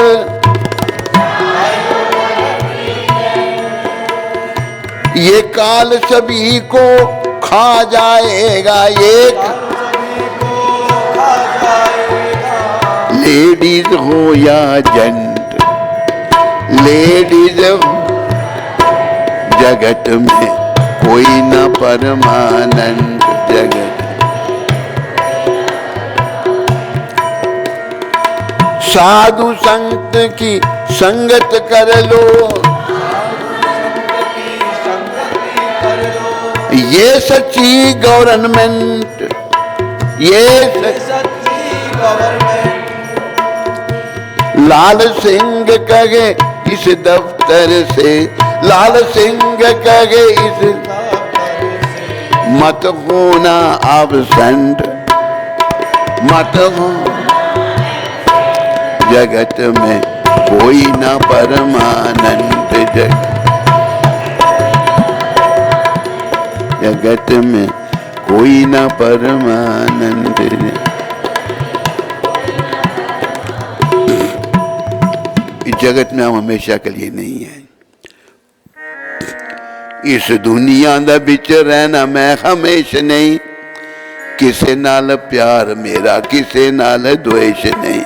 ये काल सभी को खा जाएगा, एक लेडीज हो या जेंट, लेडीज जगत में कोई न परमानंत जगत। साधु संत की संगत कर लो, ये सच्ची गवर्नमेंट, ये सच्ची गवर्नमेंट। लाल सिंह कहे इस दफ्तर से, लाल सिंह कहे इस मत होना एब्सेंट, मत हो जगत में कोई न परमानंत जगत, जगत में कोई न परमानंत। इस जगत में हम हमेशा के लिए नहीं है। इस दुनिया दा बिच रहना मैं हमेशा नहीं, किसे नाल प्यार मेरा किसे नाल द्वेष नहीं।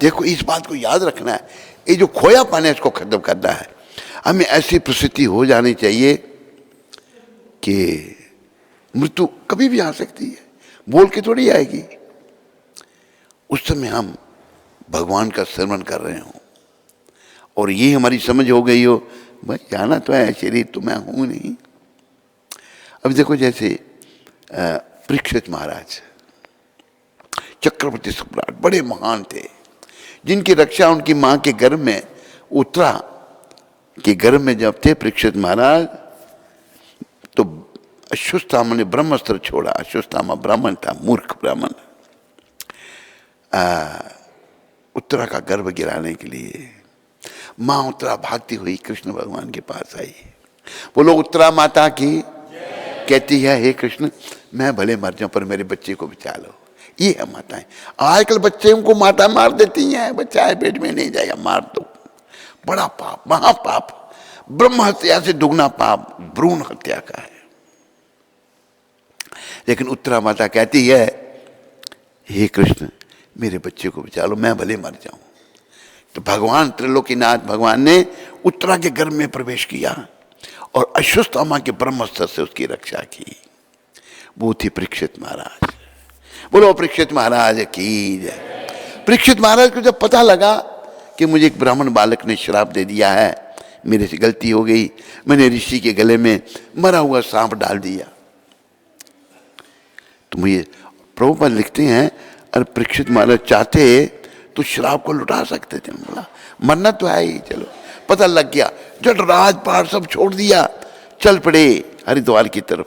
देखो इस बात को याद रखना है, ये जो खोयापन है इसको खत्म करना है। हमें ऐसी परिस्थिति हो जानी चाहिए कि मृत्यु कभी भी आ सकती है, बोल के थोड़ी आएगी। उस समय हम भगवान का स्मरण कर रहे हो और ये हमारी समझ हो गई हो, भाई जाना तो है, शरीर तो मैं हूं नहीं। अब देखो जैसे परीक्षित महाराज चक्रवर्ती सम्राट बड़े महान थे, जिनकी रक्षा उनकी मां के गर्भ में, उत्तरा के गर्भ में जब थे परीक्षित महाराज, तो अश्वत्थामा ने ब्रह्मास्त्र छोड़ा। अश्वत्थामा ब्राह्मण था, मूर्ख ब्राह्मण। उत्तरा का गर्भ गिराने के लिए मां उत्तरा भागती हुई कृष्ण भगवान के पास आई। बोलो उत्तरा माता की, कहती है हे कृष्ण मैं भले मर जाऊं पर मेरे बच्चे को बचा लो। ये है माताएं। आजकल बच्चे को माता मार देती हैं, बच्चा है पेट में नहीं जाएगा मार दो। बड़ा पाप, महापाप, ब्रह्म हत्या से दुगना पाप भ्रूण हत्या का है। लेकिन उत्तरा माता कहती है हे कृष्ण मेरे बच्चे को बचा लो, मैं भले मर जाऊं। तो भगवान त्रिलोकीनाथ भगवान ने उत्तरा के गर्भ में प्रवेश किया और अश्वत्थामा के ब्रह्मास्त्र से उसकी रक्षा की। वो थी परीक्षित महाराज। बोलो परीक्षित महाराज की जय। परीक्षित महाराज को जब पता लगा कि मुझे एक ब्राह्मण बालक ने श्राप दे दिया है, मेरे से गलती हो गई, मैंने ऋषि के गले में मरा हुआ सांप डाल दिया, तो मुझे प्रभुपाद लिखते हैं अरे परीक्षित महाराज चाहते तो श्राप को लुटा सकते थे। बोला मरना तो है ही, चलो। पता लग गया, जब राजपाट सब छोड़ दिया, चल पड़े हरिद्वार की तरफ।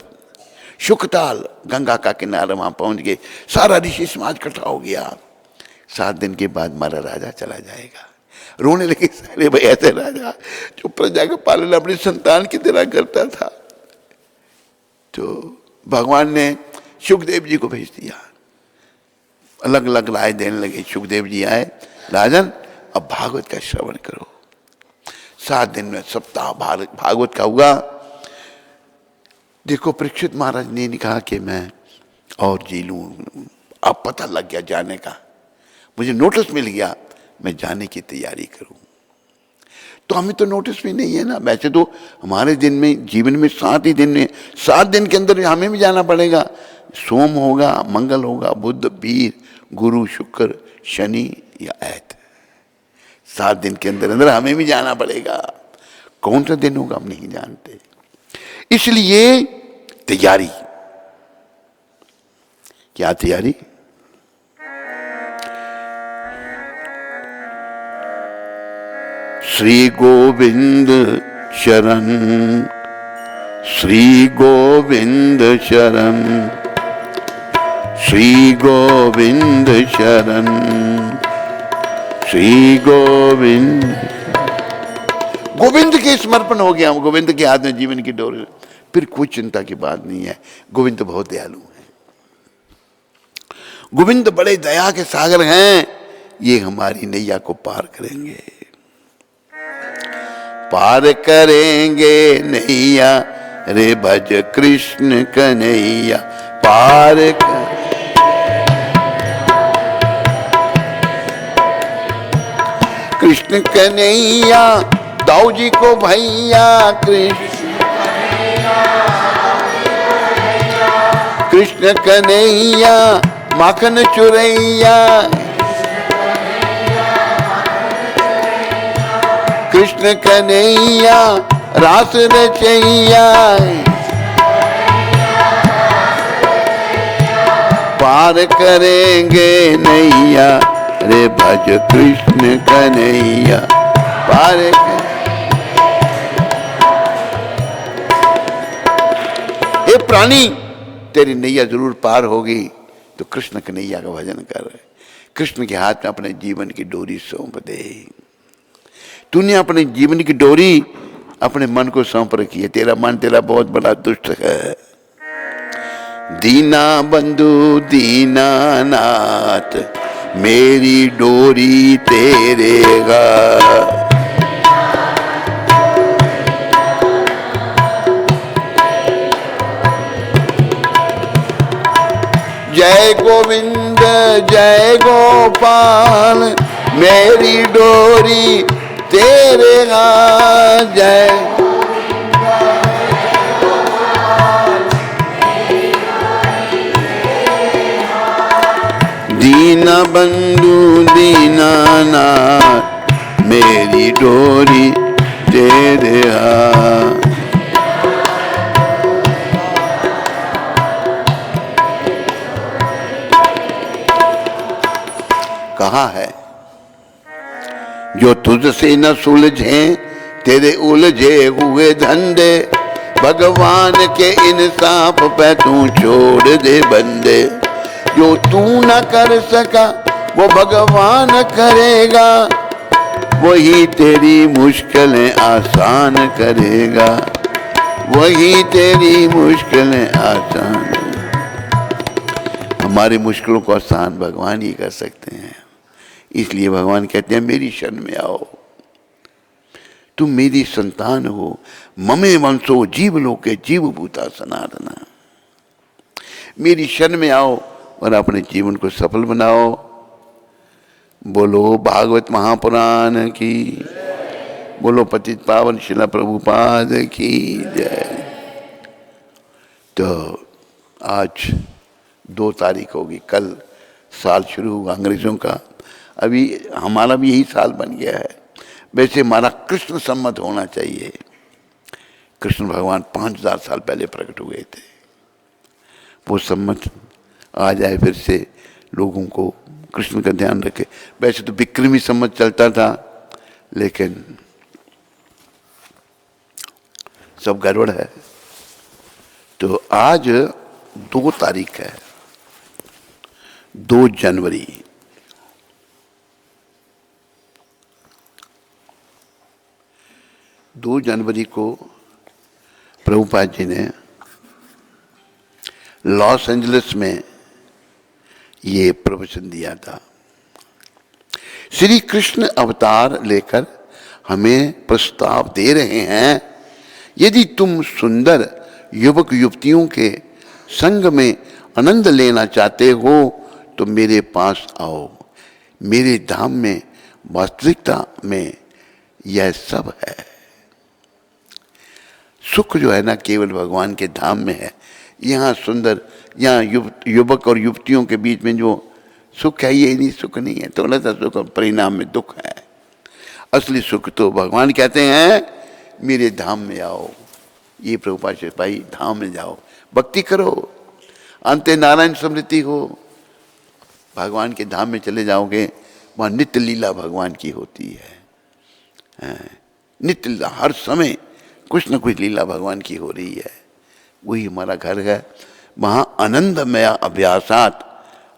शुकताल गंगा का किनारा वहां पहुंच गए, सारा ऋषि समाज इकट्ठा हो गया। 7 दिन के बाद हमारा राजा चला जाएगा। रोने लगे सारे भाई। ऐसे राजा जो प्रजा का पालन अपनी संतान की तरह करता था। तो भगवान ने सुखदेव जी को भेज दिया, अलग अलग राय देने लगे। सुखदेव जी आए, राजन अब भागवत का श्रवण करो। 7 दिन में सप्ताह भागवत का हुआ। देखो परीक्षित महाराज ने कहा कि मैं और जी लूं, अब पता लग गया जाने का, मुझे नोटिस मिल गया, मैं जाने की तैयारी करूं। तो हमें तो नोटिस भी नहीं है ना। वैसे तो हमारे दिन में, जीवन में 7 ही दिन में, 7 दिन के अंदर हमें भी जाना पड़ेगा। सोम होगा, मंगल होगा, बुध, वीर, गुरु, शुक्र, शनि या ऐत। 7 दिन के अंदर अंदर हमें भी जाना पड़ेगा। कौन सा दिन होगा हम नहीं जानते। इसलिए तैयारी, क्या तैयारी? श्री गोविंद शरण, श्री गोविंद शरण, श्री गोविंद शरण, श्री गोविंद। गोविंद के समर्पण हो गया, हम गोविंद के हाथ में जीवन की डोर, फिर कोई चिंता की बात नहीं है। गोविंद बहुत दयालु है, गोविंद बड़े दया के सागर हैं। ये हमारी नैया को पार करेंगे, पार करेंगे नैया रे भज कृष्ण कन्हैया, पार कृष्ण कन्हैया, दाऊ जी को भैया, कृष्ण कन्हैया, माखन चुरैया, कृष्ण कन्हैया, रास रचैया, पार करेंगे नैया रे भज कृष्ण कन्हैया, पार। हे प्राणी, तेरी नैया जरूर पार होगी तो कृष्ण कन्हैया का भजन कर। कृष्ण के हाथ में अपने जीवन की डोरी सौंप दे। तूने अपने जीवन की डोरी अपने मन को सौंप रखी है। तेरा मन तेरा बहुत बड़ा दुष्ट है। दीना बंधु दीना नाथ, मेरी डोरी तेरे गा। जय गोविंद जय गोपाल, मेरी डोरी तेरे हाथ। जय दीना बंधु दीना नाथ, मेरी डोरी तेरे हाथ। कहा है जो तुझसे न सुलझे तेरे उलझे हुए धंधे, भगवान के इंसाफ पे तू छोड़ दे बंदे। जो तू न कर सका वो भगवान करेगा, वही तेरी मुश्किलें आसान करेगा, वही तेरी मुश्किलें आसान। हमारी मुश्किलों को आसान भगवान ही कर सकते हैं। इसलिए भगवान कहते हैं मेरी शरण में आओ, तुम मेरी संतान हो। ममे वंशो जीव लोके जीव भूता सनातना। मेरी शरण में आओ और अपने जीवन को सफल बनाओ। बोलो भागवत महापुराण की, बोलो पतित पावन शिला प्रभुपाद की जय। तो आज 2 तारीख होगी, कल साल शुरू हुआ अंग्रेजों का। अभी हमारा भी यही साल बन गया है। वैसे हमारा कृष्ण सम्मत होना चाहिए। कृष्ण भगवान 5000 साल पहले प्रकट हुए थे। वो सम्मत आ जाए फिर से, लोगों को कृष्ण का ध्यान रखे। वैसे तो विक्रमी सम्मत चलता था, लेकिन सब गड़बड़ है। तो आज 2 तारीख है, 2 जनवरी। 2 जनवरी को प्रभुपाद जी ने लॉस एंजलिस में ये प्रवचन दिया था। श्री कृष्ण अवतार लेकर हमें प्रस्ताव दे रहे हैं, यदि तुम सुंदर युवक युवतियों के संग में आनंद लेना चाहते हो तो मेरे पास आओ। मेरे धाम में वास्तविकता में यह सब है। सुख जो है ना केवल भगवान के धाम में है। यहाँ सुंदर, यहाँ युवक और युवतियों के बीच में जो सुख है ये नहीं, सुख नहीं है, थोड़ा सा सुख और परिणाम में दुख है। असली सुख तो भगवान कहते हैं मेरे धाम में आओ। ये प्रभुपाद से भाई धाम में जाओ, भक्ति करो, अंते नारायण स्मृति हो, भगवान के धाम में चले जाओगे, वहाँ नित्य लीला भगवान की होती है। नित्य लीला, हर समय कुछ न कुछ लीला भगवान की हो रही है। वही हमारा घर है। वहाँ आनंदमय अभ्यासात,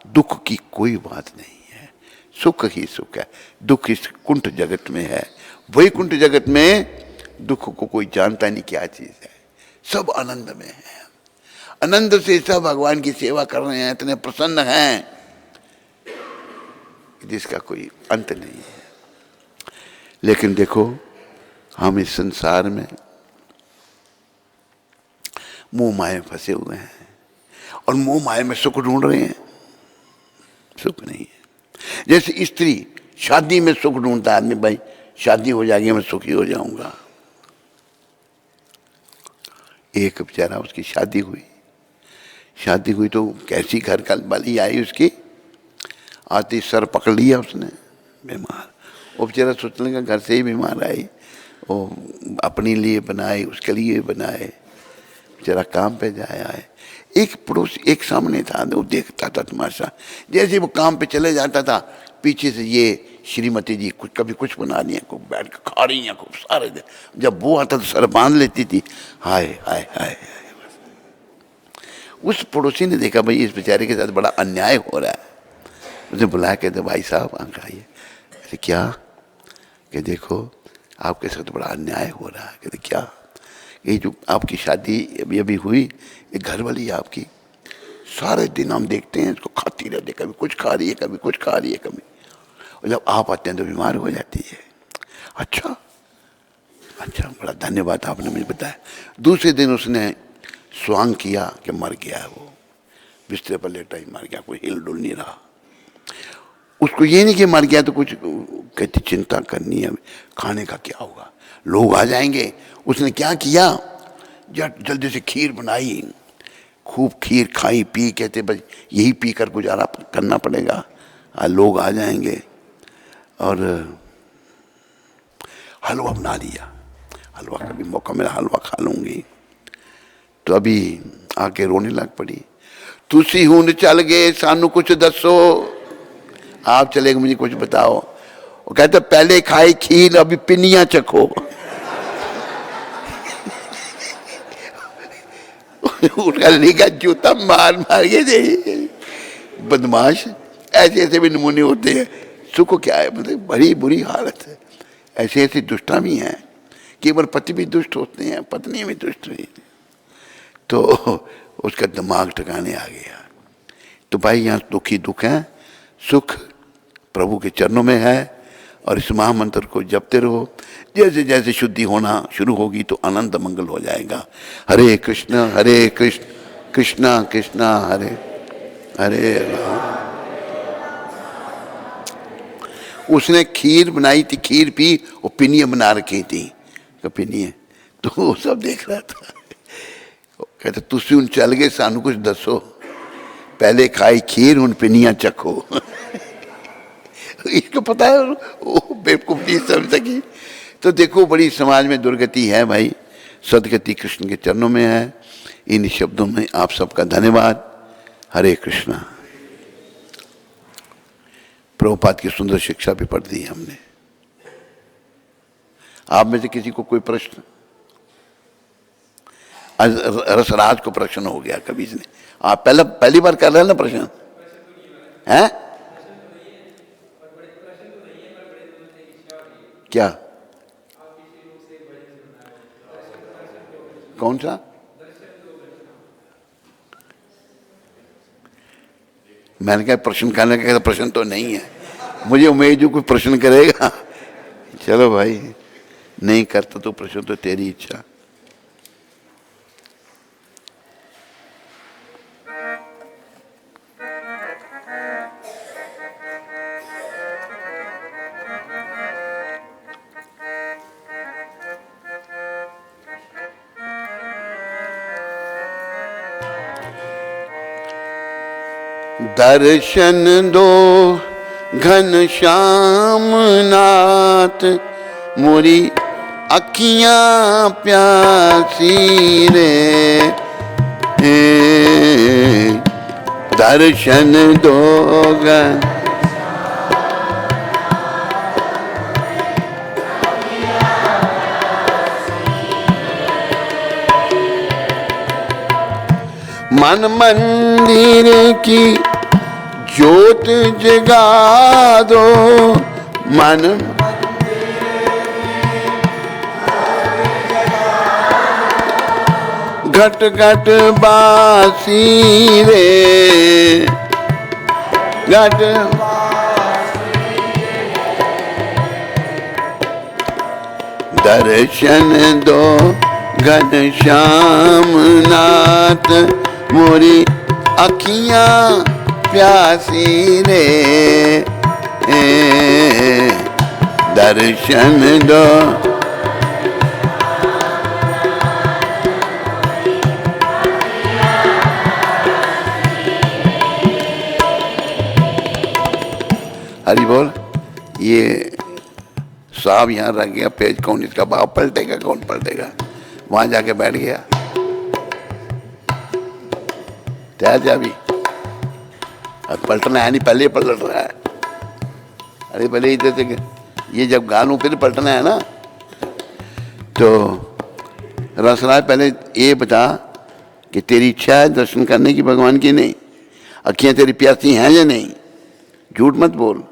दुख की कोई बात नहीं है, सुख ही सुख है। दुख इस कुंठ जगत में है, वही कुंठ जगत में दुख को कोई जानता नहीं क्या चीज है। सब आनंद में है, आनंद से सब भगवान की सेवा कर रहे हैं, इतने प्रसन्न हैं जिसका कोई अंत नहीं है। लेकिन देखो हम इस संसार में मोह माया फंसे हुए हैं और मोह माया में सुख ढूंढ रहे हैं। सुख नहीं है। जैसे स्त्री शादी में सुख ढूंढता है आदमी, भाई शादी हो जाएगी मैं सुखी हो जाऊंगा। एक बेचारा, उसकी शादी हुई तो कैसी घर का वाली आई, उसकी आती सर पकड़ लिया उसने, बीमार। वो बेचारा सोचने का घर से ही बीमार आई, वो अपने लिए बनाए, उसके लिए बनाए, बेचारा काम पे जाया है। एक पड़ोसी एक सामने था, वो देखता था तमाशा। जैसे वो काम पे चले जाता था, पीछे से ये श्रीमती जी कुछ कभी कुछ बना रही है, कुछ बैठ के खा रही हैं खूब सारे दिन। जब वो आता तो सर बांध लेती थी। हाय हाय हाय। उस पड़ोसी ने देखा भाई इस बेचारे के साथ बड़ा अन्याय हो रहा है। उसे बुलाया, कहते भाई साहब आंख आइए। अरे क्या? कि देखो आपके साथ बड़ा अन्याय हो रहा है। कहते क्या? ये जो आपकी शादी अभी अभी हुई, ये घर वाली है आपकी, सारे दिन हम देखते हैं इसको खाती रहती, कभी कुछ खा रही है, कभी कुछ खा रही है, कभी, और जब आप आते हैं तो बीमार हो जाती है। अच्छा अच्छा, बड़ा धन्यवाद आपने मुझे बताया। दूसरे दिन उसने स्वांग किया कि मर गया है, वो बिस्तर पर लेटा ही मर गया, कोई हिल डुल नहीं रहा। उसको ये नहीं कि मर गया तो कुछ, कहती चिंता करनी है खाने का क्या होगा, लोग आ जाएंगे। उसने क्या किया, जल्दी से खीर बनाई, खूब खीर खाई पी, कहते बस यही पीकर गुजारा करना पड़ेगा, लोग आ जाएंगे। और हलवा बना लिया, हलवा कभी मौका मिला हलवा खा लूंगी। तो अभी आके रोने लग पड़ी। तुसी हुन चल गए सानू कुछ दसो, आप चले गए मुझे कुछ बताओ। वो कहते पहले खाई खीर अभी पिनिया चखो। उनका लिखा जूता मार मार के दे। बदमाश, ऐसे ऐसे भी नमूने होते हैं। सुख क्या है, मतलब बड़ी बुरी हालत है। ऐसे ऐसे दुष्टा भी हैं, केवल पति भी दुष्ट होते हैं, पत्नी भी दुष्ट हुई। तो उसका दिमाग ठिकाने आ गया। तो भाई यहाँ दुखी दुख है, सुख प्रभु के चरणों में है। और इस महामंत्र को जपते रहो। जैसे जैसे शुद्धि होना शुरू होगी तो आनंद मंगल हो जाएगा। हरे कृष्ण कृष्णा कृष्णा हरे हरे राम। उसने खीर बनाई थी, खीर पी, वो पिनिया बना रखी थी, पिनिया। तो वो सब देख रहा था। कहते तुसी उन चल गए सानू कुछ दसो, पहले खाई खीर उन पिनिया चखो। इसको पता है, वो बेवकूफ नहीं समझ सकी। तो देखो बड़ी समाज में दुर्गति है भाई, सदगति कृष्ण के चरणों में है। इन शब्दों में आप सबका धन्यवाद। हरे कृष्णा। प्रभुपाद की सुंदर शिक्षा भी पढ़ दी हमने। आप में से किसी को कोई प्रश्न? आज रसराज को प्रश्न हो गया कभी इसने। आप पहली बार कर रहे हैं ना प्रश्न? हैं? क्या? कौन सा? मैंने कहा प्रश्न करने का प्रश्न तो नहीं है, मुझे उम्मीद जो कोई प्रश्न करेगा। चलो भाई, नहीं करता तो प्रश्न तो तेरी इच्छा। दर्शन दो घनश्याम नाथ, मोरी अखियां प्यासी रे। दर्शन दो मन मंदिर की ज्योत जगा दो, मन घट घट बासी रे। घट दर्शन दो घनश्याम नाथ, मोरी अखियां प्यासी रे। दर्शन दो हरि बोल। ये साहब यहाँ रख गया पेज, कौन इसका बाप पलटेगा, कौन पलटेगा? वहां जाके बैठ गया। तैयार जा भी, अब पलटना है नहीं, पहले ही पलट रहा है। अरे पहले इधर से ये जब गालू फिर पलटना है ना। तो रसराय पहले ये बता कि तेरी इच्छा है दर्शन करने की भगवान की? नहीं। अखियां तेरी प्यासी हैं या नहीं? झूठ मत बोल।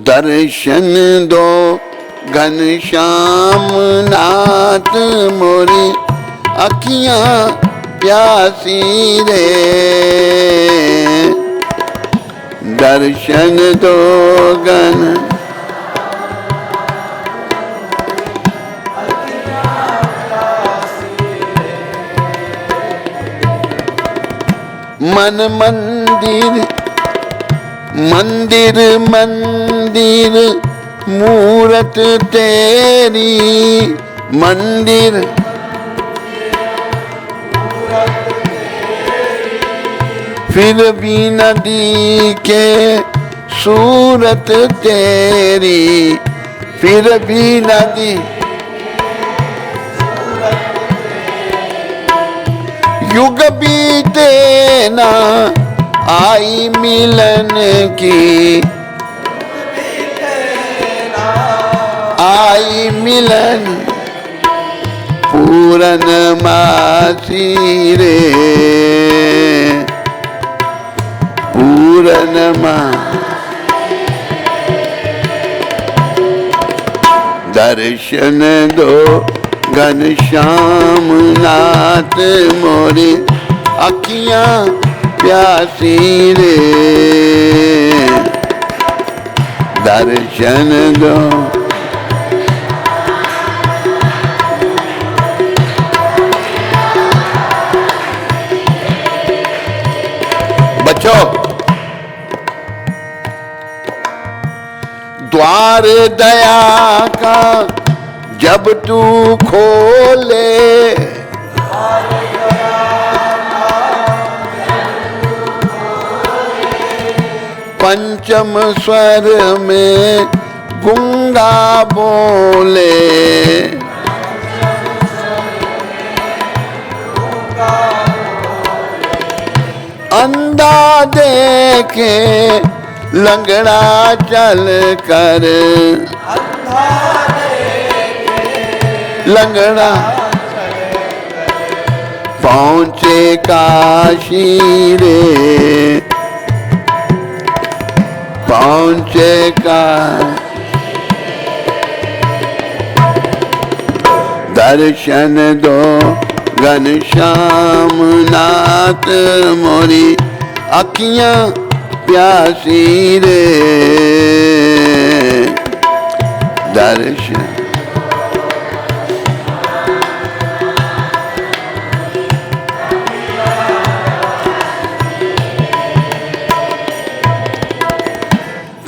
दर्शन दो घनश्याम नाथ, मोरी अखियां प्यासी रे। दर्शन दो घन मन मंदिर मंदिर मंदिर मूरत तेरी। मंदिर फिर भी नदी के सूरत तेरी। फिर भी नदी युग बीते ना आई मिलन की। आई मिलन पूरन मासी रे। पूरन मा दर्शन दो घनश्याम नाथ, मोरी अखियां प्यासी रे। दर्शन दो बच्चों। द्वार दया का जब तू खोले, पंचम स्वर में गूंगा बोले। अंधा देखे लंगड़ा चल कर। लंगड़ा पहुंचे काशी रे। पहुंचे का दर्शन दो घनश्याम नाथ मोरी अखियां प्यासी रे। दर्शन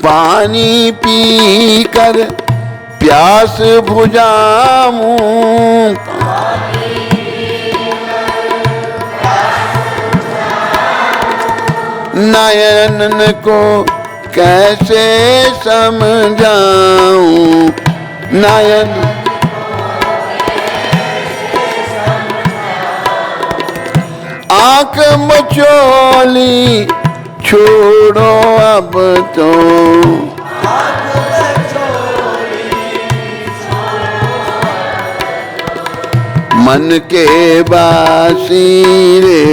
पानी पी कर प्यास बुझाऊं, नयन को कैसे समझाऊं, नयन आंख मचोली छोड़ो अब तो, मन के बासी रे,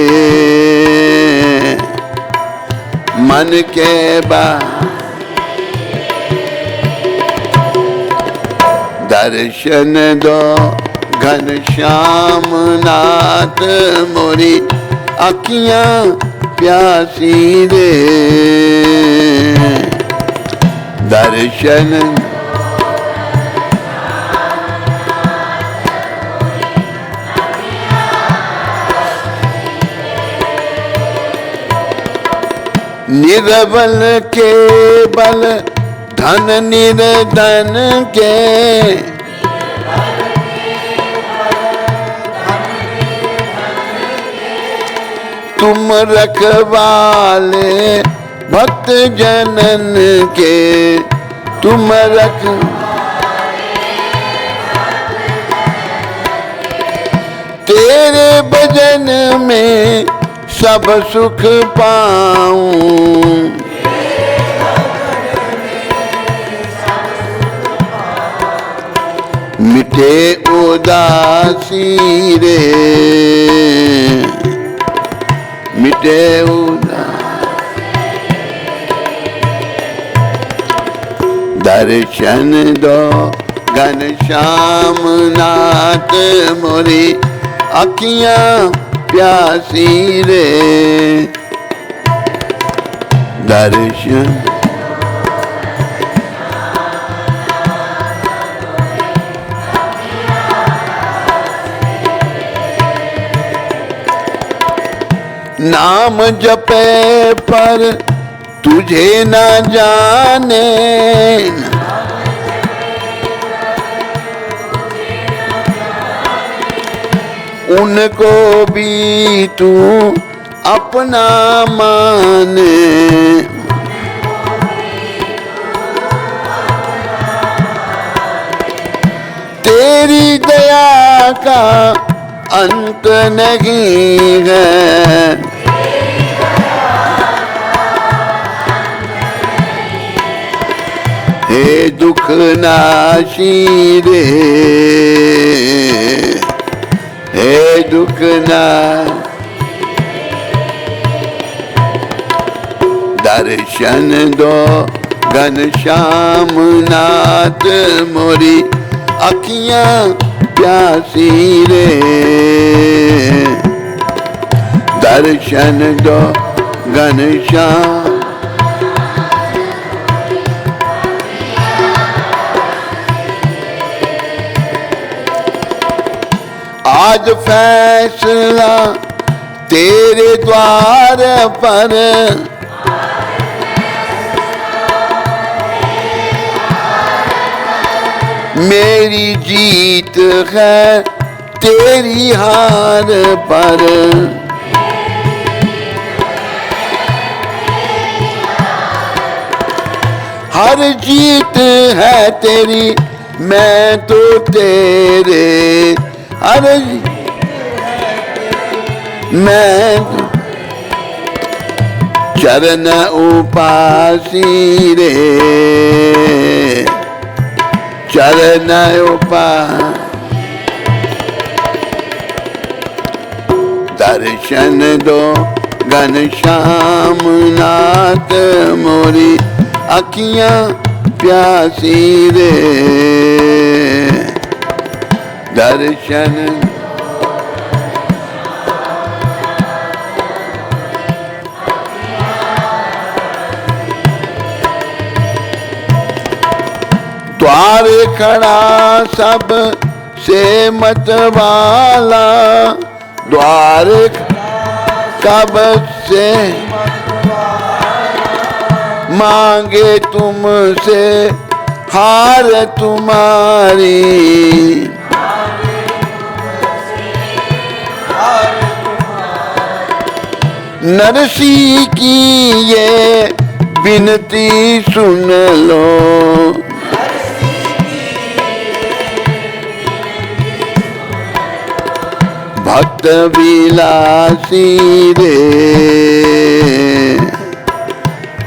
मन के बा। दर्शन दो घनश्याम नाथ मोरी अखियां प्यासी रे। दर्शन निर्बल के बल धन निर्धन के, तुम रखवाले भक्त जनन के, तुम रख तेरे भजन में सब सुख पाऊं, मिटे उदासी रे, मिटे दर्शन दो घनश्याम नाथ मोरी अखियां प्यासी रे। दर्शन नाम जपे पर तुझे न जाने, उनको भी तू अपना माने, तेरी दया का अंत नहीं है, हे दुख नाशी रे, हे दुख ना। दर्शन दो घनश्याम नाथ मोरी अखियां प्यासी रे। दर्शन दो घनश्याम आज फैसला तेरे द्वार पर, मेरी जीत है तेरी हार पर, हर जीत है तेरी मैं तो तेरे, हर मैं चरण उपासी रे, चरण उपास। दर्शन दो घनश्याम नाथ मोरी अखियां प्यासी रे। दर्शन द्वार खड़ा सब से मतवाला, द्वार कब से मांगे तुमसे हार तुम्हारी, नरसी की ये विनती सुन लो, भक्त विलासी रे,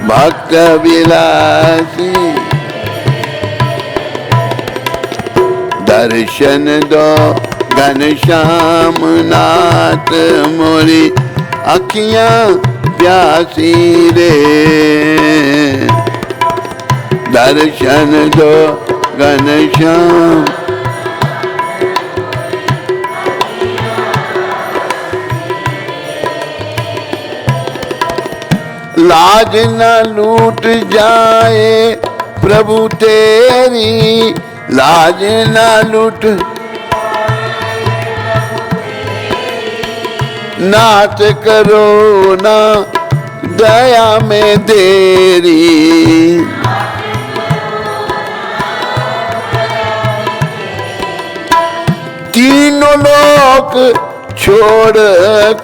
भक्त विलासी, दर्शन दो घनश्याम नाथ मोरी अखियां प्यासी रे, दर्शन दो घनश्याम। लाज न लूट जाए प्रभु तेरी, लाज न लूट नाथ करो ना दया में देरी, तीनों लोक छोड़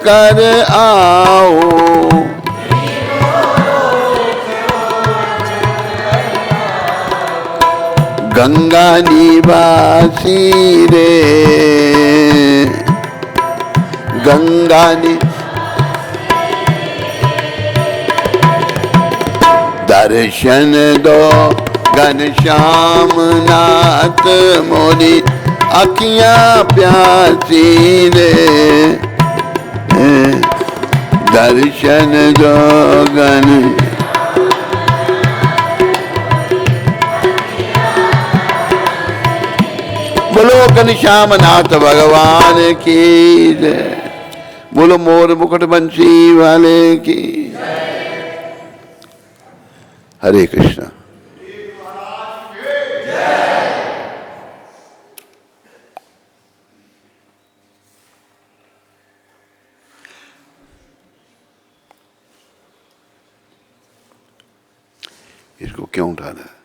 कर आओ, गंगा निवासी रे, गंगा नि दर्शन दो घनश्याम नाथ मोरी अखियां प्यासी रे, दर्शन दो घन। बोलो घनश्याम नाथ भगवान की जय, बोलो मोर मुकुट बंसी वाले की। हरे कृष्णा। इसको क्यों उठा रहा है?